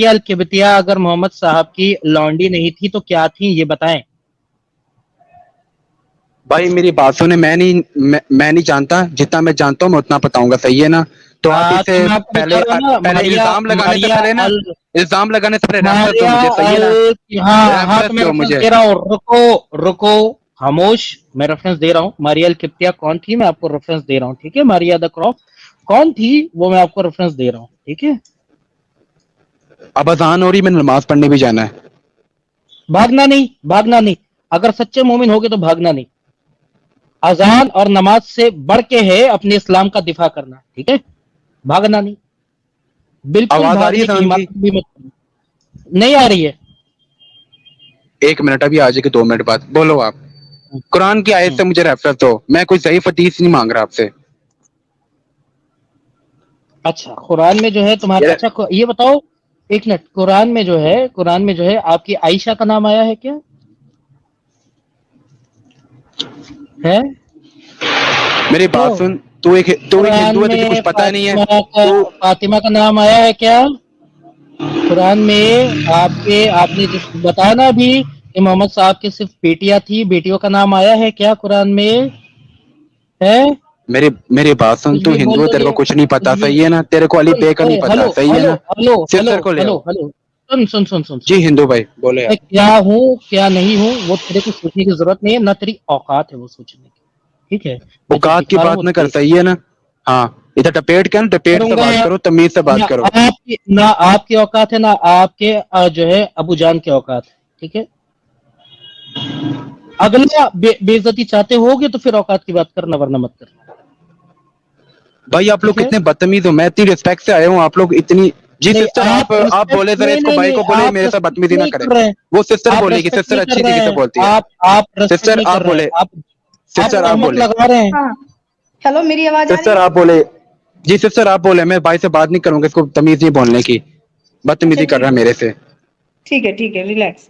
अल-किब्तिया अगर मोहम्मद साहब की लौंडी नहीं थी तो क्या थी, ये बताएं। भाई मेरी बात सुने, मैं नहीं जानता, जितना मैं जानता हूँ मैं उतना बताऊंगा, सही है ना? तो आप इसे पहले इल्जाम लगाने से पहले ना, इल्जाम लगाने से पहले रेफरेंस दो मुझे, सही है ना? हाँ मैं रेफरेंस दे रहा हूँ, रुको खामोश, मैं रेफरेंस दे रहा हूँ। मारिया अल-किब्तिया कौन थी, मैं आपको रेफरेंस दे रहा हूँ, ठीक है? मारिया द क्रॉफ कौन थी वो मैं आपको रेफरेंस दे रहा हूँ, ठीक है? अब अजान हो रही, मैंने नमाज पढ़ने भी जाना है। भागना नहीं। अगर सच्चे मोमिन होगे तो भागना नहीं। अजान और नमाज से बढ़ के है अपने इस्लाम का दिफा करना, ठीक है? भागना नहीं, बिल्कुल आवाज आ रही है? नहीं आ रही है। 1 मिनट, अभी आ जाएगी 2 मिनट बाद। बोलो आप। कुरान की आयत से मुझे रेफरेंस दो, मैं कोई सही हदीस नहीं मांग रहा आपसे। अच्छा कुरान में जो है तुम्हारा, अच्छा ये बताओ 1 मिनट, कुरान में जो है आपकी आयशा का नाम आया है क्या? है? मेरी बात सुन, तू एक हिंदू है, तुझे कुछ पता नहीं है। फातिमा का नाम आया है क्या कुरान में? आपने बताया ना अभी कि मोहम्मद साहब की सिर्फ बेटियां थी, बेटियों का नाम आया है क्या कुरान में? है? मेरी बात सुन, तू हिंदू है, तेरे को कुछ नहीं पता, सही है ना? तेरे को अली बे का नहीं पता, सही है ना? हेलो सुन जी हिंदू भाई बोले। क्या हूँ क्या नहीं हूँ वो तेरे को सोचने की जरूरत नहीं है, ना तेरी औकात है वो सोचने की, ठीक है? औकात की बात न कर, सही है ना? हाँ इधर टपेट से बात करो, तमीज से बात करो। ना आपकी औकात है ना आपके जो है अबू जान की औकात है, ठीक है? अगला बेइज्जती चाहते होगे तो फिर औकात की बात करना, वरना मत करना। भाई आप लोग कितने बदतमीज हो, मैं इतनी रिस्पेक्ट से आया हूँ, आप लोग इतनी। जी सिस्टर आप बोले जरा इसको, भाई को बोले मेरे साथ बदतमीजी ना करे। वो सिस्टर बोलेगी, सिस्टर अच्छी तरीके से बोलती है। सिस्टर आप बोले, सिस्टर आप बोले। हेलो मेरी आवाज सिस्टर आप बोले। जी सिस्टर आप बोले, मैं भाई से बात नहीं करूंगा, इसको तमीज नहीं बोलने की, बदतमीजी कर रहा है मेरे से। ठीक है रिलैक्स।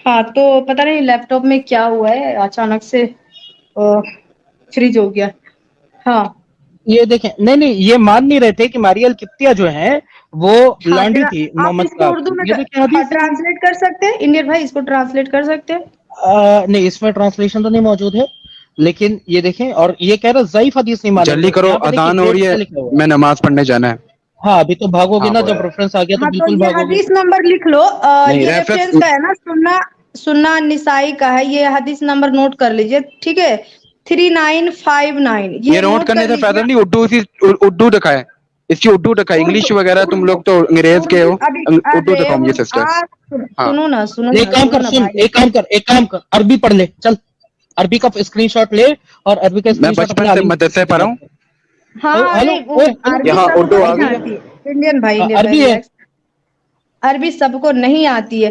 हाँ तो पता नहीं लैपटॉप में क्या हुआ है, अचानक से फ्रीज हो गया। हाँ ये देखें, नहीं ये मान नहीं रहे थे कि मारिया अल-किप्तिया जो है वो लौंडी थी मोहम्मद साहब। उर्दू में ट्रांसलेट कर सकते हैं इंडियन भाई, इसको ट्रांसलेट कर सकते हैं? नहीं इसमें ट्रांसलेशन तो नहीं मौजूद है, लेकिन ये देखें, और ये कह रहा ज़ईफ हदीस नहीं मालूम। जल्दी करो, अजान हो रही है, मैं नमाज पढ़ने जाना है। हाँ अभी तो भागोगे ना, जब रेफरेंस आ गया तो बिल्कुल भागोगे। हदीस नंबर लिख लो, ये रेफरेंस का है ना, सुन्ना निसाई का है, ये हदीस नंबर नोट कर लीजिए, ठीक है? 3959। ये नोट करने से फायदा नहीं, उर्दू दिखाए, इसकी उर्दू दिखाए, इंग्लिश वगैरह तुम लोग तो अंग्रेज के हो, उर्दू दिखाओ मुझे सिस्टर। सुनो ना, एक काम कर, अरबी पढ़ ले, चल अरबी का स्क्रीनशॉट ले, और अरबी का मैं बचपन से मदरसे पढ़ा हूँ। हाँ यहाँ उर्दू आ गई, इंडियन भाई, अरबी है, अरबी सबको नहीं आती है।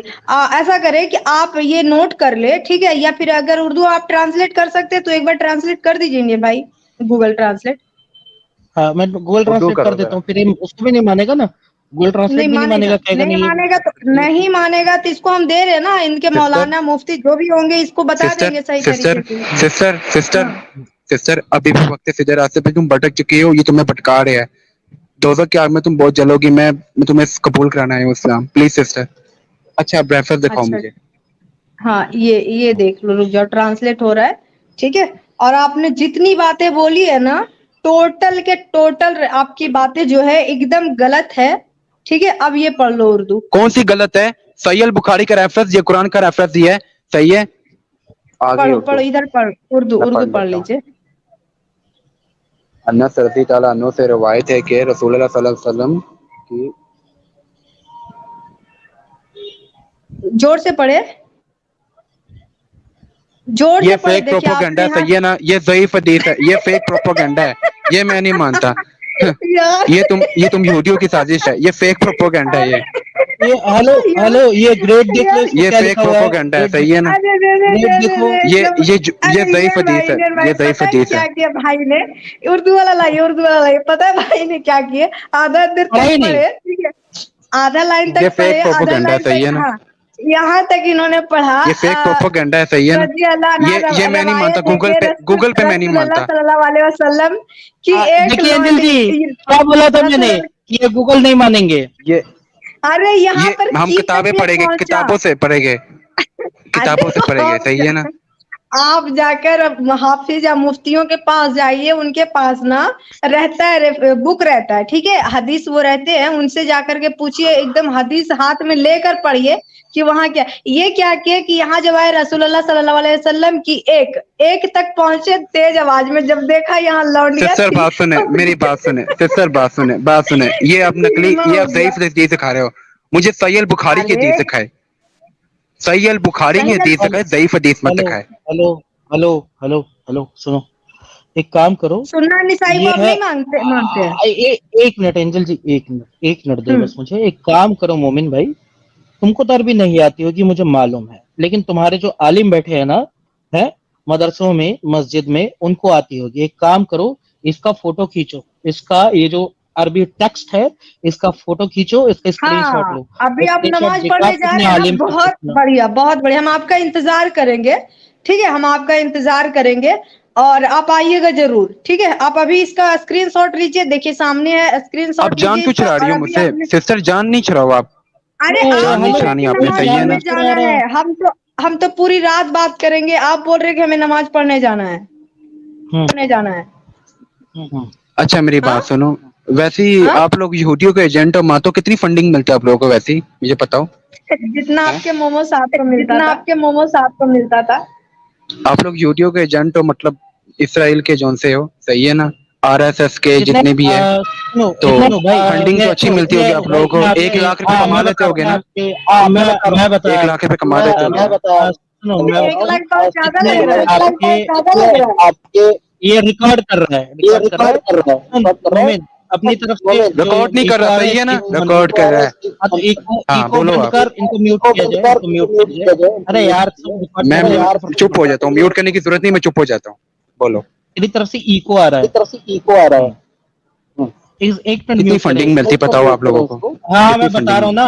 ऐसा करें कि आप ये नोट कर ले, ठीक है, या फिर अगर उर्दू आप ट्रांसलेट कर सकते हैं तो एक बार ट्रांसलेट कर दीजिए इंडियन भाई, गूगल ट्रांसलेट। हाँ मैं गूगल ट्रांसलेट कर देता हूँ, फिर ये उसको भी नहीं मानेगा ना, गूगल ट्रांसलेट भी नहीं मानेगा, कहेगा नहीं मानेगा तो नहीं मानेगा तो इसको हम दे रहे हैं ना, इनके मौलाना मुफ्ती जो भी होंगे इसको बता देंगे सही तरीके से। सिस्टर अभी भी वक्त सीधे रास्ते पे तुम भटक चुकी हो, ये तुम्हें भटका रहे हैं, दोज़ख की आग में तुम बहुत जलोगी। मैं तुम्हें कबूल कराना है इस्लाम, प्लीज सिस्टर। अच्छा अब रेफरेंस दिखाओ मुझे। हाँ ये देख लो, रुक जाओ, ट्रांसलेट हो रहा है, ठीक है। और आपने जितनी बातें बोली है ना, टोटल के टोटल आपकी बातें जो है एकदम गलत है, ठीक है। अब ये पढ़ लो उर्दू। कौन सी गलत है? सही अल बुखारी का रेफरेंस, ये कुरान का रेफरेंस दिया है, सही है। पढ़ो इधर पढ़, उर्दू पढ़ लीजिए। अनस रज़ी ताला अन्हु से रवायत है कि रसूलुल्लाह सल्लल्लाहु अलैहि वसल्लम की, जोर से पढ़े, जोर ये से पढ़े। फेक प्रोपेगेंडा है, सही है ना, ये ज़ईफ हदीस है, ये फेक प्रोपेगेंडा है, ये मैं नहीं मानता। ये तुम यहूदियों की साजिश है, ये फेक प्रोपेगेंडा है। ये हेलो ये ग्रेड देख लो, ये फेक प्रोपेगेंडा है, सही है ना। ये ज़ईफ हदीस है, ये ज़ईफ हदीस है। क्या किया भाई ने, उर्दू वाला लाइए। पता है भाई ने क्या किया, आधा देर तक पढ़े, ठीक है, आधा लाइन तक ये फेक प्रोपेगेंडा है, सही है ना। यहाँ तक इन्होंने पढ़ा, ये फेक प्रोपेगेंडा है, सही है ना। ये मैं नहीं मानता, गूगल पे मैं नहीं मानता। सल्लल्लाहु अलैहि वसल्लम की एक देखिए अनिल जी क्या बोला था मैंने कि ये गूगल नहीं मानेंगे। ये अरे यहाँ पर हम किताबें पढ़ेंगे, किताबों से पढ़ेंगे, किताबों से पढ़ेंगे, सही है ना। आप जाकर हाफिज या मुफ्तियों के पास जाइए, उनके पास ना रहता है, बुक रहता है, ठीक है, हदीस वो रहते हैं, उनसे जाकर के पूछिए, एकदम हदीस हाथ में लेकर पढ़िए कि वहाँ क्या। ये क्या किए कि यहाँ जब आए रसूलुल्लाह सल्लल्लाहु अलैहि वसल्लम की एक तक पहुंचे तेज आवाज में, जब देखा यहाँ लौट गया। सिस्टर बात सुने, मेरी बात सुने, सिस्टर बात सुने। ये आप नकली, ये आप ज़ईफ हदीस सिखा रहे हो मुझे। सही अल बुखारी की हदीस सिखाए, सही अल बुखारी की हदीस सिखाए, ज़ईफ हदीस मत सिखाए। हेलो सुनो, एक काम करो, सुनना निसाई बाप नहीं मानते हैं। एक मिनट एंजल जी, एक मिनट दे बस मुझे। एक काम करो मोमिन भाई, तुमको तो अरबी नहीं आती होगी मुझे मालूम है, लेकिन तुम्हारे जो आलिम बैठे हैं ना, है मदरसों में, मस्जिद में, उनको आती होगी। एक काम करो, इसका फोटो खींचो, इसका ये जो अरबी टेक्स्ट है इसका फोटो खींचो, इसका स्क्रीनशॉट लो। अभी आप नमाज पढ़ने जा रहे हैं, बहुत बढ़िया, हम आपका इंतजार करेंगे, ठीक है, हम आपका इंतजार करेंगे और आप आइएगा जरूर, ठीक है। आप अभी इसका स्क्रीनशॉट लीजिए, देखिए सामने है स्क्रीनशॉट। आप जान क्यों चुरा रही हो मुझसे सिस्टर? जान नहीं चुराओ आप। अरे जान नहीं चुरानी आपने, सही है ना। जाना है, हम तो पूरी रात बात करेंगे, आप बोल रहे कि हमें नमाज पढ़ने जाना है। अच्छा मेरी बात सुनो, वैसे ही आप लोग यहूदियों के एजेंट हो, मातो कितनी फंडिंग मिलती है आप लोगों को वैसे ही, मुझे बताओ। जितना आपके मोमोस आपको मिलता था। आप लोग यहूदियों के एजेंट हो, मतलब इसराइल के जोन से हो, सही है ना। RSS के जितने भी है, तो फंडिंग तो अच्छी मिलती होगी आप लोगों को। 1 लाख रुपए कमा लेते होगे ना? मैं 1 लाख रुपए कमा लेते होगे। आपके ये रिकॉर्ड कर रहा है, अपनी तरफ से रिकॉर्ड नहीं कर रहा, सही है ना, रिकॉर्ड कर रहा है। हाँ बोलो आप। इनको म्यूट किया जाए। अरे यार मैं चुप हो जाता हूँ, म्यूट करने की जरूरत नहीं, मैं चुप हो जाता हूँ। बोलो। मेरी तरफ से इको आ रहा है। एक मिनट, कितनी फंडिंग मिलती बताओ आप लोगों को? हाँ मैं बता रहा हूँ ना।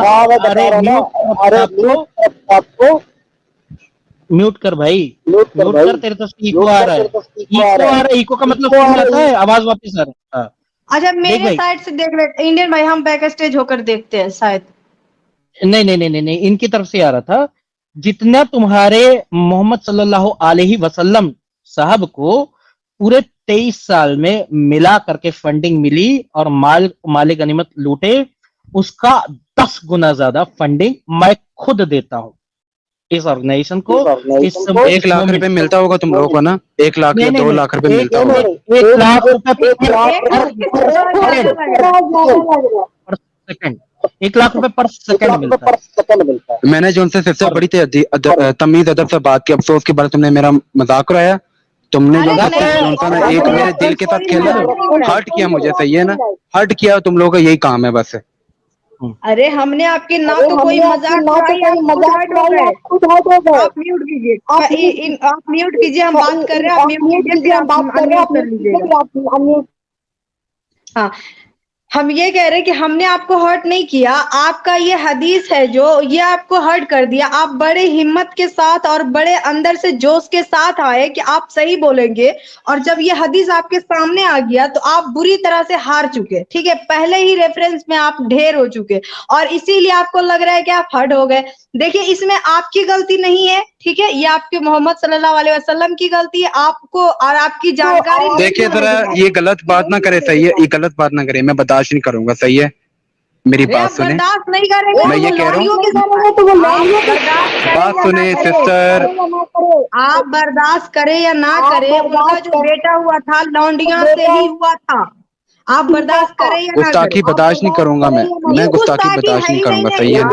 आपको म्यूट कर भाई, म्यूट कर, तेरे तरफ से इको आ रहा है। इको का मतलब कौन आता है? आवाज वापस आ रहा है। अच्छा मेरे साइड से देख रहे इंडियन भाई, हम बैक स्टेज होकर देखते हैं शायद। नहीं, इनकी तरफ से आ रहा था। जितना तुम्हारे मोहम्मद सल्लल्लाहु अलैहि वसल्लम साहब को पूरे 23 साल में मिला करके फंडिंग मिली और माले गनीमत लूटे, उसका 10 गुना ज्यादा फंडिंग मैं खुद देता हूँ इस ऑर्गेनाइजेशन को। 1 लाख रुपए मिलता होगा तुम लोगों को ना? 1 लाख या 2 लाख रुपए मिलता होगा? 1 लाख रुपए पर सेकंड मिलता है। मैंने जो उनसे सबसे बड़ी तमीज अदब से बात की, अफसोस के बाद तुमने मेरा मजाक उड़ाया। तुमने जो ना एक मेरे दिल के साथ खेला, हर्ट किया मुझे, सही है ना, हर्ट किया। तुम लोगों का यही काम है बस। अरे हमने आपके ना तो कोई मजाक उड़ाई, आप खुद हर्ट हो गए। आप म्यूट कीजिए, आप म्यूट कीजिए, हम बात कर रहे हैं, आप म्यूट कीजिए, फिर आप अनम्यूट कर लीजिएगा। हाँ, हम ये कह रहे हैं कि हमने आपको हर्ट नहीं किया, आपका ये हदीस है जो ये आपको हर्ट कर दिया। आप बड़े हिम्मत के साथ और बड़े अंदर से जोश के साथ आए कि आप सही बोलेंगे, और जब ये हदीस आपके सामने आ गया तो आप बुरी तरह से हार चुके, ठीक है, पहले ही रेफरेंस में आप ढेर हो चुके, और इसीलिए आपको लग रहा है कि आप हर्ट हो गए। देखिए, इसमें आपकी गलती नहीं है, ठीक है, ये आपके मोहम्मद सल्लल्लाहु अलैहि वसल्लम की गलती है, आपको और आपकी जानकारी। देखिए जरा, ये गलत बात ना करे, सही है, ये गलत बात ना करे, मैं बर्दाश्त नहीं करूंगा, सही है, मेरी बात सुने, बर्दाश्त नहीं करेंगे, मैं ये कह रहा हूँ, बात सुने सिस्टर, आप बर्दाश्त करें या ना करें, उनका जो बेटा हुआ था लौंडिया से ही हुआ था, आप बर्दाश्त करें या ना करें। गुस्ताखी बर्दाश्त नहीं करूंगा मैं गुस्ताखी बर्दाश्त नहीं करूंगा, सही है,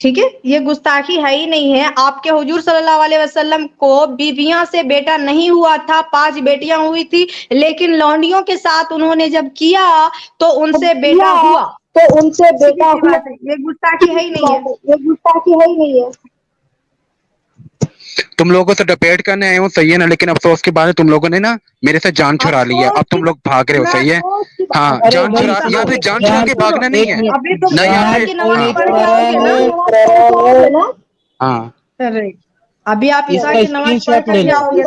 ठीक है, ये गुस्ताखी है ही नहीं है। आपके हुजूर सल्लल्लाहु अलैहि वसल्लम को बीवियां से बेटा नहीं हुआ था, 5 बेटियां हुई थी, लेकिन लौंडियों के साथ उन्होंने जब किया तो उनसे बेटा हुआ, ये गुस्ताखी है ही नहीं है, तुम लोगों से डिबेट करने आए हो, सही है ना, लेकिन अफसोस के बाद तुम लोगों ने ना मेरे से जान छुड़ा ली है, अब तुम लोग भाग रहे हो, सही है, हाँ, जान छुड़ा, यहाँ पे जान छुड़ा के भागना नहीं है, नहीं यहाँ पे, हाँ, अभी आप ईसा की नमाज पढ़ के जाओगे,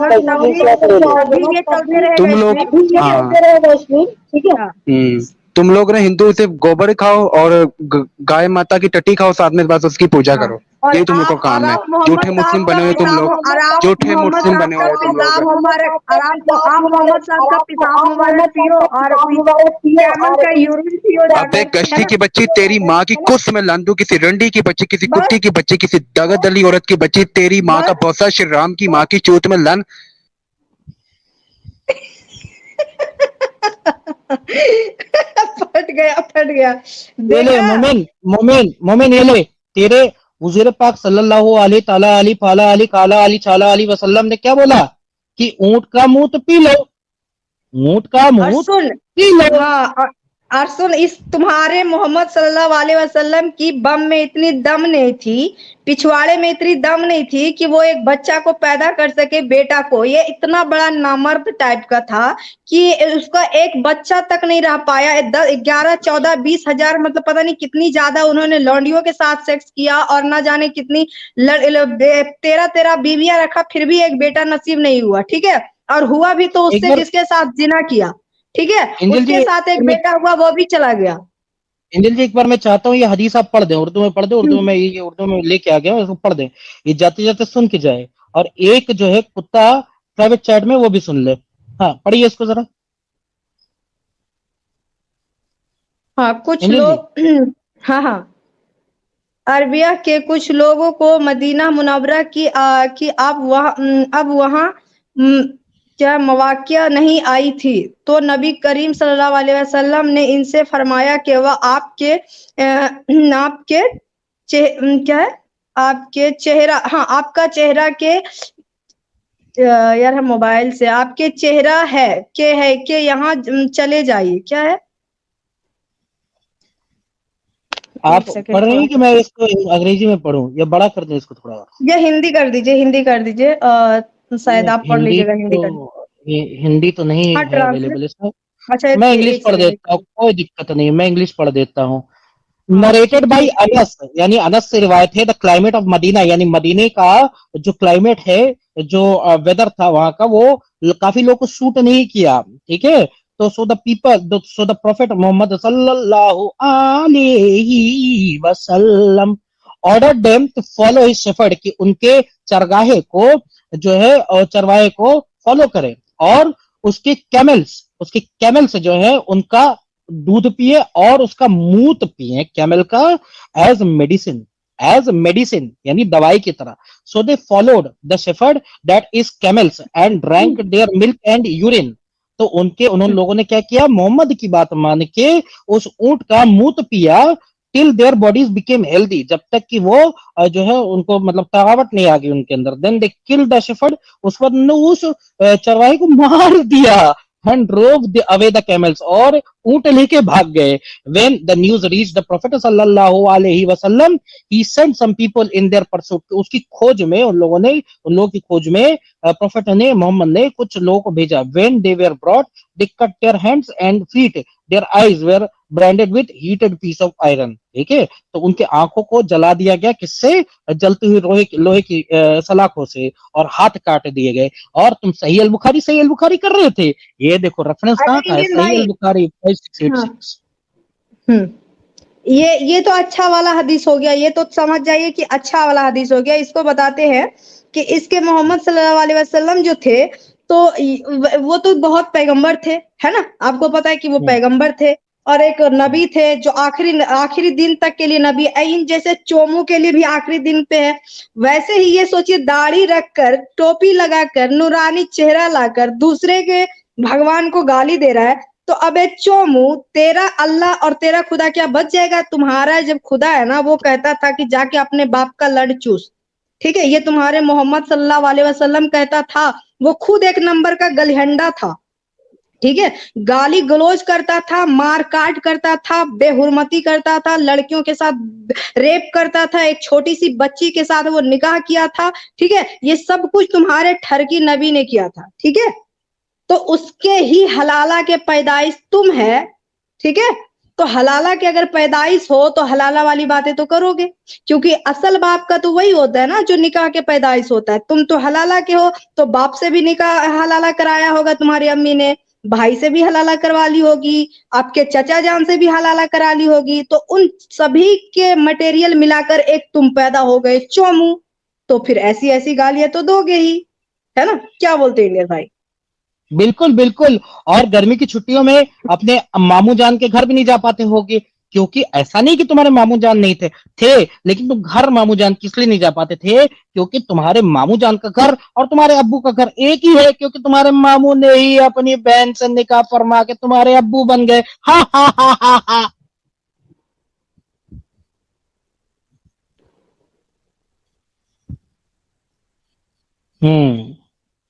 तुम लोग, ठीक है, तुम लोग ना हिंदू से गोबर खाओ और गाय माता की टट्टी खाओ साथ में, बस उसकी पूजा करो, यही तुम लोग का काम है। झूठे मुस्लिम बने हुए तुम लोग, झूठे मुस्लिम बने हुए तुम लोग। अबे कश्ती की बच्ची, तेरी माँ की कुछ में लंदू, किसी रंडी की बच्ची, किसी कुत्ती की बच्ची, किसी दगदली औरत की बच्ची, तेरी माँ का भौसा, श्री राम की माँ की चूत में लन। फट गया। मोमिन ये ले, तेरे हुजूर पाक सल्लल्लाहु अलैहि वसल्लम ने क्या बोला कि ऊंट का मूत पी लो, ऊंट का मूत पी लो। हाँ, और सुन, इस तुम्हारे मोहम्मद सल्लल्लाहु अलैहि वसल्लम की बम में इतनी दम नहीं थी, पिछवाड़े में इतनी दम नहीं थी कि वो एक बच्चा को पैदा कर सके, बेटा को। ये इतना बड़ा नामर्द टाइप का था कि उसका एक बच्चा तक नहीं रह पाया। 11, 14, 20 हजार, मतलब पता नहीं कितनी ज्यादा उन्होंने लौंडियों के साथ सेक्स किया, और ना जाने कितनी 13 बीवियां रखा, फिर भी एक बेटा नसीब नहीं हुआ, ठीक है, और हुआ भी तो उससे जिसके साथ जिना किया, ठीक है, उसके साथ एक बेटा हुआ, वो भी चला गया। इंजल जी, एक बार मैं चाहता हूँ ये हदीस आप पढ़ दें, उर्दू में पढ़ दें, उर्दू में ये उर्दू में लेके आ गया, उसको पढ़ दें, ये जाते जाते सुन के जाए, और एक जो है कुत्ता प्राइवेट चैट में वो भी सुन ले। हाँ, पढ़िए इसको जरा। हाँ, कुछ लोग हाँ, अरबिया के कुछ लोगों को मदीना मुनव्वरा की अब वहाँ क्या मवाक़िया नहीं आई थी, तो नबी करीम सल्लल्लाहु अलैहि वसल्लम ने इनसे फरमाया कि वह आपके चेहरा, हाँ, आपका चेहरा के, यार हम मोबाइल से, आपके चेहरा है कि यहाँ चले जाइए, क्या है, आप पढ़ रहे हैं कि मैं इसको अंग्रेजी में पढ़ूं या बड़ा कर दूं इसको थोड़ा? ये हिंदी कर दीजिए, शायद आप पढ़ लीजिएगा हिंदी। हिंदी तो नहीं अवेलेबल इसमें। अच्छा, मैं इंग्लिश पढ़ देता हूँ, कोई दिक्कत नहीं, मैं इंग्लिश पढ़ देता हूँ। नरेटेड बाय अनस, यानी अनस से रिवायत है, द क्लाइमेट ऑफ मदीना, यानी मदीने का जो क्लाइमेट है, जो वेदर था वहां का, वो काफी लोगों को सूट नहीं किया, ठीक है, तो सो द प्रॉफिट मोहम्मद सल्लल्लाहु अलैहि वसल्लम ordered them to follow his shepherd, कि उनके चरगाहे को जो है, और चरवाहे को फॉलो करें, और उसके कैमल्स जो है उनका दूध पिए और उसका मूत पिए, कैमल का, एज मेडिसिन यानी दवाई की तरह। So they followed the shepherd that is camels and drank their milk and urine, तो उन लोगों ने क्या किया, मोहम्मद की बात मान के उस ऊंट का मूत पिया, till their bodies became healthy, जब तक कि वो जो है उनको मतलब तगावट नहीं आ गई उनके अंदर। Then they kill the shepherd, उस वक्त उस चरवाहे को मार दिया, and drove away the camels, और ऊंट लेके भाग गए। When the news reached the Prophet sallallahu alaihi wasallam, he sent some people in their pursuit, उसकी खोज में उन लोगों की खोज में प्रोफेट ने, मोहम्मद ने कुछ लोगों को भेजा। When they were brought, they cut their hands and feet, their eyes were branded with heated piece of iron। ठीक है, तो उनके आंखों को जला दिया गया, किससे? जलती हुई लोहे की सलाखों से, और हाथ काट दिए गए। और तुम सही अल बुखारी कर रहे थे, ये देखो रेफरेंस कहाँ का है, सही अल बुखारी 5686। ये तो अच्छा वाला हदीस हो गया, ये तो समझ जाइए कि अच्छा वाला हदीस हो गया। इसको बताते हैं कि इसके मोहम्मद सल्लल्लाहु अलैहि वसल्लम जो थे, तो वो तो बहुत पैगंबर थे, है ना, आपको पता है कि वो पैगंबर थे और एक नबी थे जो आखिरी दिन तक के लिए नबी, इन जैसे चोमू के लिए भी आखिरी दिन पे है। वैसे ही ये सोचिए, दाढ़ी रखकर, टोपी लगाकर, नूरानी चेहरा लाकर दूसरे के भगवान को गाली दे रहा है, तो अबे चोमू, तेरा अल्लाह और तेरा खुदा क्या बच जाएगा? तुम्हारा जब खुदा है ना, वो कहता था कि जाके अपने बाप का लड़ चूस, ठीक है, ये तुम्हारे मोहम्मद सल्लल्लाहु अलैहि वसल्लम कहता था। वो खुद एक नंबर का गलहंडा था, ठीक है, गाली गलौज करता था, मार काट करता था, बेहुरमती करता था, लड़कियों के साथ रेप करता था, एक छोटी सी बच्ची के साथ वो निकाह किया था, ठीक है, ये सब कुछ तुम्हारे ठरकी नबी ने किया था, ठीक है। तो उसके ही हलाला के पैदाइश तुम है, ठीक है, तो हलाला के अगर पैदाइश हो तो हलाला वाली बातें तो करोगे, क्योंकि असल बाप का तो वही होता है ना जो निकाह के पैदाइश होता है। तुम तो हलाला के हो, तो बाप से भी निकाह हलाला कराया होगा, तुम्हारी अम्मी ने भाई से भी हलाला करवा ली होगी, आपके चचा जान से भी हलाला करा ली होगी, तो उन सभी के मटेरियल मिलाकर एक तुम पैदा हो गए चोमू, तो फिर ऐसी ऐसी गालियां तो दोगे ही, है ना, क्या बोलते हैं इंडियन भाई? बिल्कुल बिल्कुल। और गर्मी की छुट्टियों में अपने मामू जान के घर भी नहीं जा पाते होगे, क्योंकि ऐसा नहीं कि तुम्हारे मामू जान नहीं थे, लेकिन तुम घर मामू जान किस लिए नहीं जा पाते थे? क्योंकि तुम्हारे मामू जान का घर और तुम्हारे अब्बू का घर एक ही है, क्योंकि तुम्हारे मामू ने ही अपनी बहन से निकाह फरमा के तुम्हारे अब्बू बन गए। हा हा हा हा हा।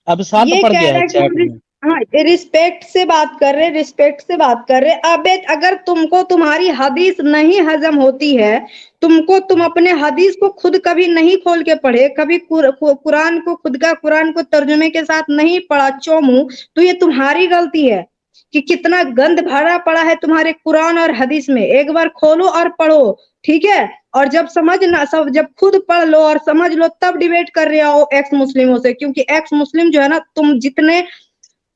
अब शांत पड़ गया है चैट में। हाँ, रिस्पेक्ट से बात कर रहे। अब अगर तुमको तुम्हारी हदीस नहीं हजम होती है, तुम अपने हदीस को खुद कभी नहीं खोल के पढ़े, कभी कुरान को, खुद का कुरान को तर्जुमे के साथ नहीं पढ़ा चोमू, तो ये तुम्हारी गलती है कि कितना गंद भरा पड़ा है तुम्हारे कुरान और हदीस में। एक बार खोलो और पढ़ो, ठीक है, और जब खुद पढ़ लो और समझ लो, तब डिबेट कर रहे हो एक्स मुस्लिमों से, क्योंकि एक्स मुस्लिम जो है ना, तुम जितने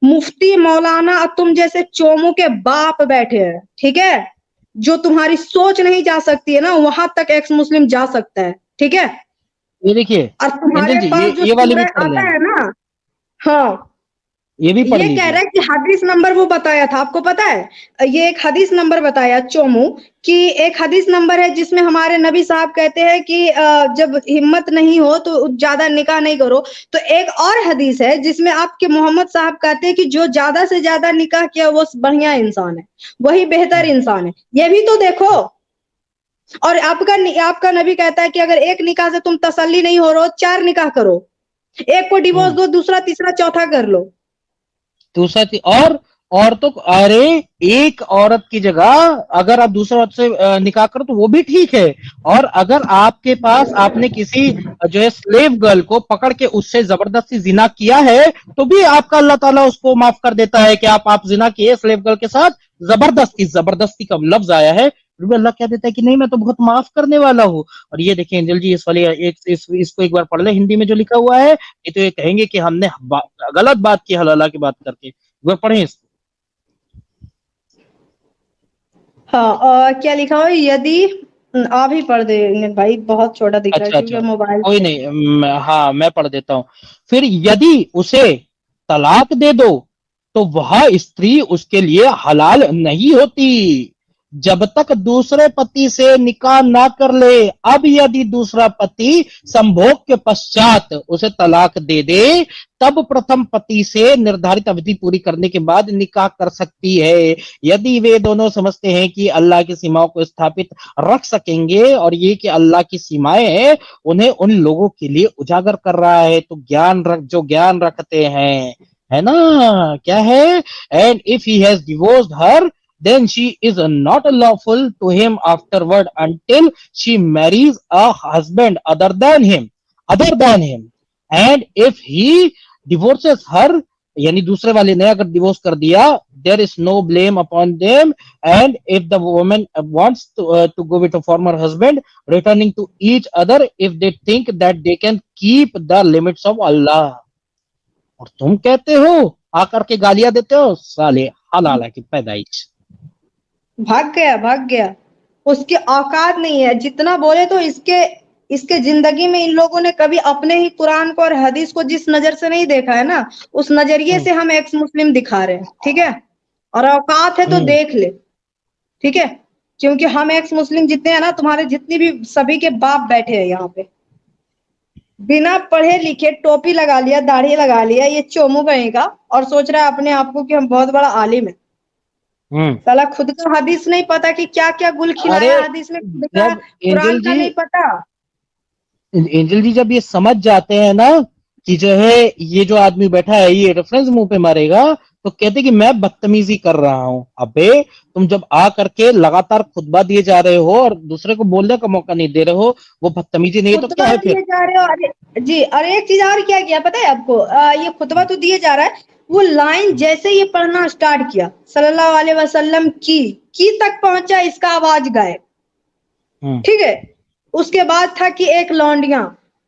मुफ्ती मौलाना और तुम जैसे चोमू के बाप बैठे हैं, ठीक है, जो तुम्हारी सोच नहीं जा सकती है ना, वहां तक एक्स मुस्लिम जा सकता है, ठीक है। ये देखिए, और तुम्हारे पास जो ये वाली भी आता है ना, हाँ, ये भी पढ़ ये कह रहा है कि हदीस नंबर वो बताया था, आपको पता है, ये एक हदीस नंबर बताया चोमू कि एक हदीस नंबर है जिसमें हमारे नबी साहब कहते हैं कि जब हिम्मत नहीं हो तो ज्यादा निकाह नहीं करो। तो एक और हदीस है जिसमें आपके मोहम्मद साहब कहते हैं कि जो ज्यादा से ज्यादा निकाह किया वो बढ़िया इंसान है, वही बेहतर इंसान है। ये भी तो देखो। और आपका नबी कहता है कि अगर एक निकाह से तुम तसल्ली नहीं हो रहे, 4 निकाह करो, एक को डिवोर्स दो, दूसरा तीसरा चौथा कर लो। दूसरा और तो अरे एक औरत की जगह अगर आप दूसरे औरत से निकाह करो तो वो भी ठीक है। और अगर आपके पास आपने किसी जो है स्लेव गर्ल को पकड़ के उससे जबरदस्ती जिना किया है तो भी आपका अल्लाह ताला उसको माफ कर देता है कि आप जिना किए स्लेव गर्ल के साथ। जबरदस्ती का लफ्ज आया है, अल्लाह क्या देता है कि नहीं मैं तो बहुत माफ करने वाला हूँ। और ये देखिए एंजल जी, इस वाले इसको एक बार पढ़ ले हिंदी में जो लिखा हुआ है, ये तो ये कहेंगे कि हमने गलत बात की हलाला की बात करके। वो पढ़े इसको। हाँ, और क्या लिखा हो, यदि आप ही पढ़ दे भाई, बहुत छोटा दिख रहा है क्योंकि मोबाइल। कोई नहीं, हाँ मैं पढ़ देता हूँ। फिर यदि उसे तलाक दे दो तो वह स्त्री उसके लिए हलाल नहीं होती जब तक दूसरे पति से निकाह ना कर ले। अब यदि दूसरा पति संभोग के पश्चात उसे तलाक दे दे तब प्रथम पति से निर्धारित अवधि पूरी करने के बाद निकाह कर सकती है, यदि वे दोनों समझते हैं कि अल्लाह की सीमाओं को स्थापित रख सकेंगे और ये कि अल्लाह की सीमाएं उन्हें उन लोगों के लिए उजागर कर रहा है। तो जो ज्ञान रखते हैं, है ना, क्या है, and if he has divorced her then she is not lawful to him afterward until she marries a husband other than him, and if he divorces her, यानी दूसरे वाले ने अगर डिवोर्स कर दिया, there is no blame upon them, and if the woman wants to go with a former husband, returning to each other if they think that they can keep the limits of Allah. और तुम कहते हो, आकर के गालियां देते हो, साले हलाला की पैदाइश। भाग गया, उसकी औकात नहीं है, जितना बोले तो इसके जिंदगी में इन लोगों ने कभी अपने ही कुरान को और हदीस को जिस नजर से नहीं देखा है ना, उस नजरिए से हम एक्स मुस्लिम दिखा रहे हैं, ठीक है। और औकात है तो देख ले, ठीक है, क्योंकि हम एक्स मुस्लिम जितने हैं ना, तुम्हारे जितनी भी सभी के बाप बैठे हैं यहाँ पे, बिना पढ़े लिखे टोपी लगा लिया, दाढ़ी लगा लिया, ये चोमू कहेगा, और सोच रहा है अपने आप को कि हम बहुत बड़ा आलिम है। साला खुद का हदीस नहीं पता कि क्या क्या गुल खिलाया हदीस में, खुद का कुरान का नहीं पता। एंजल जी जब ये समझ जाते हैं ना कि जो है ये जो आदमी बैठा है ये रेफरेंस मुंह पे मारेगा, तो कहते कि मैं बदतमीजी कर रहा हूं। अबे तुम जब आ करके लगातार खुतबा दिए जा रहे हो और दूसरे को बोलने का मौका नहीं दे रहे हो, वो बदतमीजी नहीं है तो क्या है फिर? जा रहे हो, अरे जी, और एक चीज और क्या किया पता है आपको, ये खुतबा तो दिए जा रहा है, वो लाइन जैसे ये पढ़ना स्टार्ट किया सल्लल्लाहु अलैहि वसल्लम की तक पहुंचा, इसका आवाज गायब, ठीक है। उसके बाद था कि एक लौंडिया,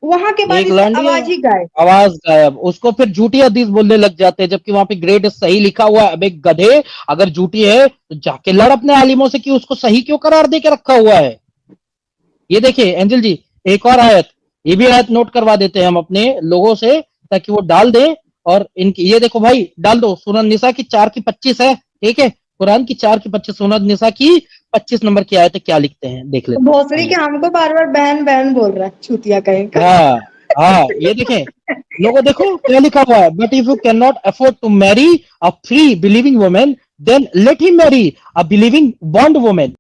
वहां के बाद आवाज ही गायब, आवाज गायब। उसको फिर झूठी हदीस बोलने लग जाते हैं, जबकि वहां पे ग्रेड सही लिखा हुआ है। अब एक गधे अगर झूठी है तो जाके लड़ अपने आलिमों से कि उसको सही क्यों करार दे के रखा हुआ है। ये देखिए एंजल जी, एक और आयत, ये भी आयत नोट करवा देते हैं हम अपने लोगों से ताकि वो डाल दें। और इनकी ये देखो भाई, डाल दो, सूरह निसा की 4 की 25 है, ठीक है, कुरान की 4 की 25, सूरह निसा की 25 नंबर की आयत है, क्या लिखते हैं देख लेते हैं। भोसड़ी के हमको बार बार बहन बहन बोल रहा है, छूतिया कहेंगे। हाँ, ये देखें लोगों, देखो क्या लिखा हुआ है, but if you can not afford to marry a free believing woman, then let him marry a believing bond woman.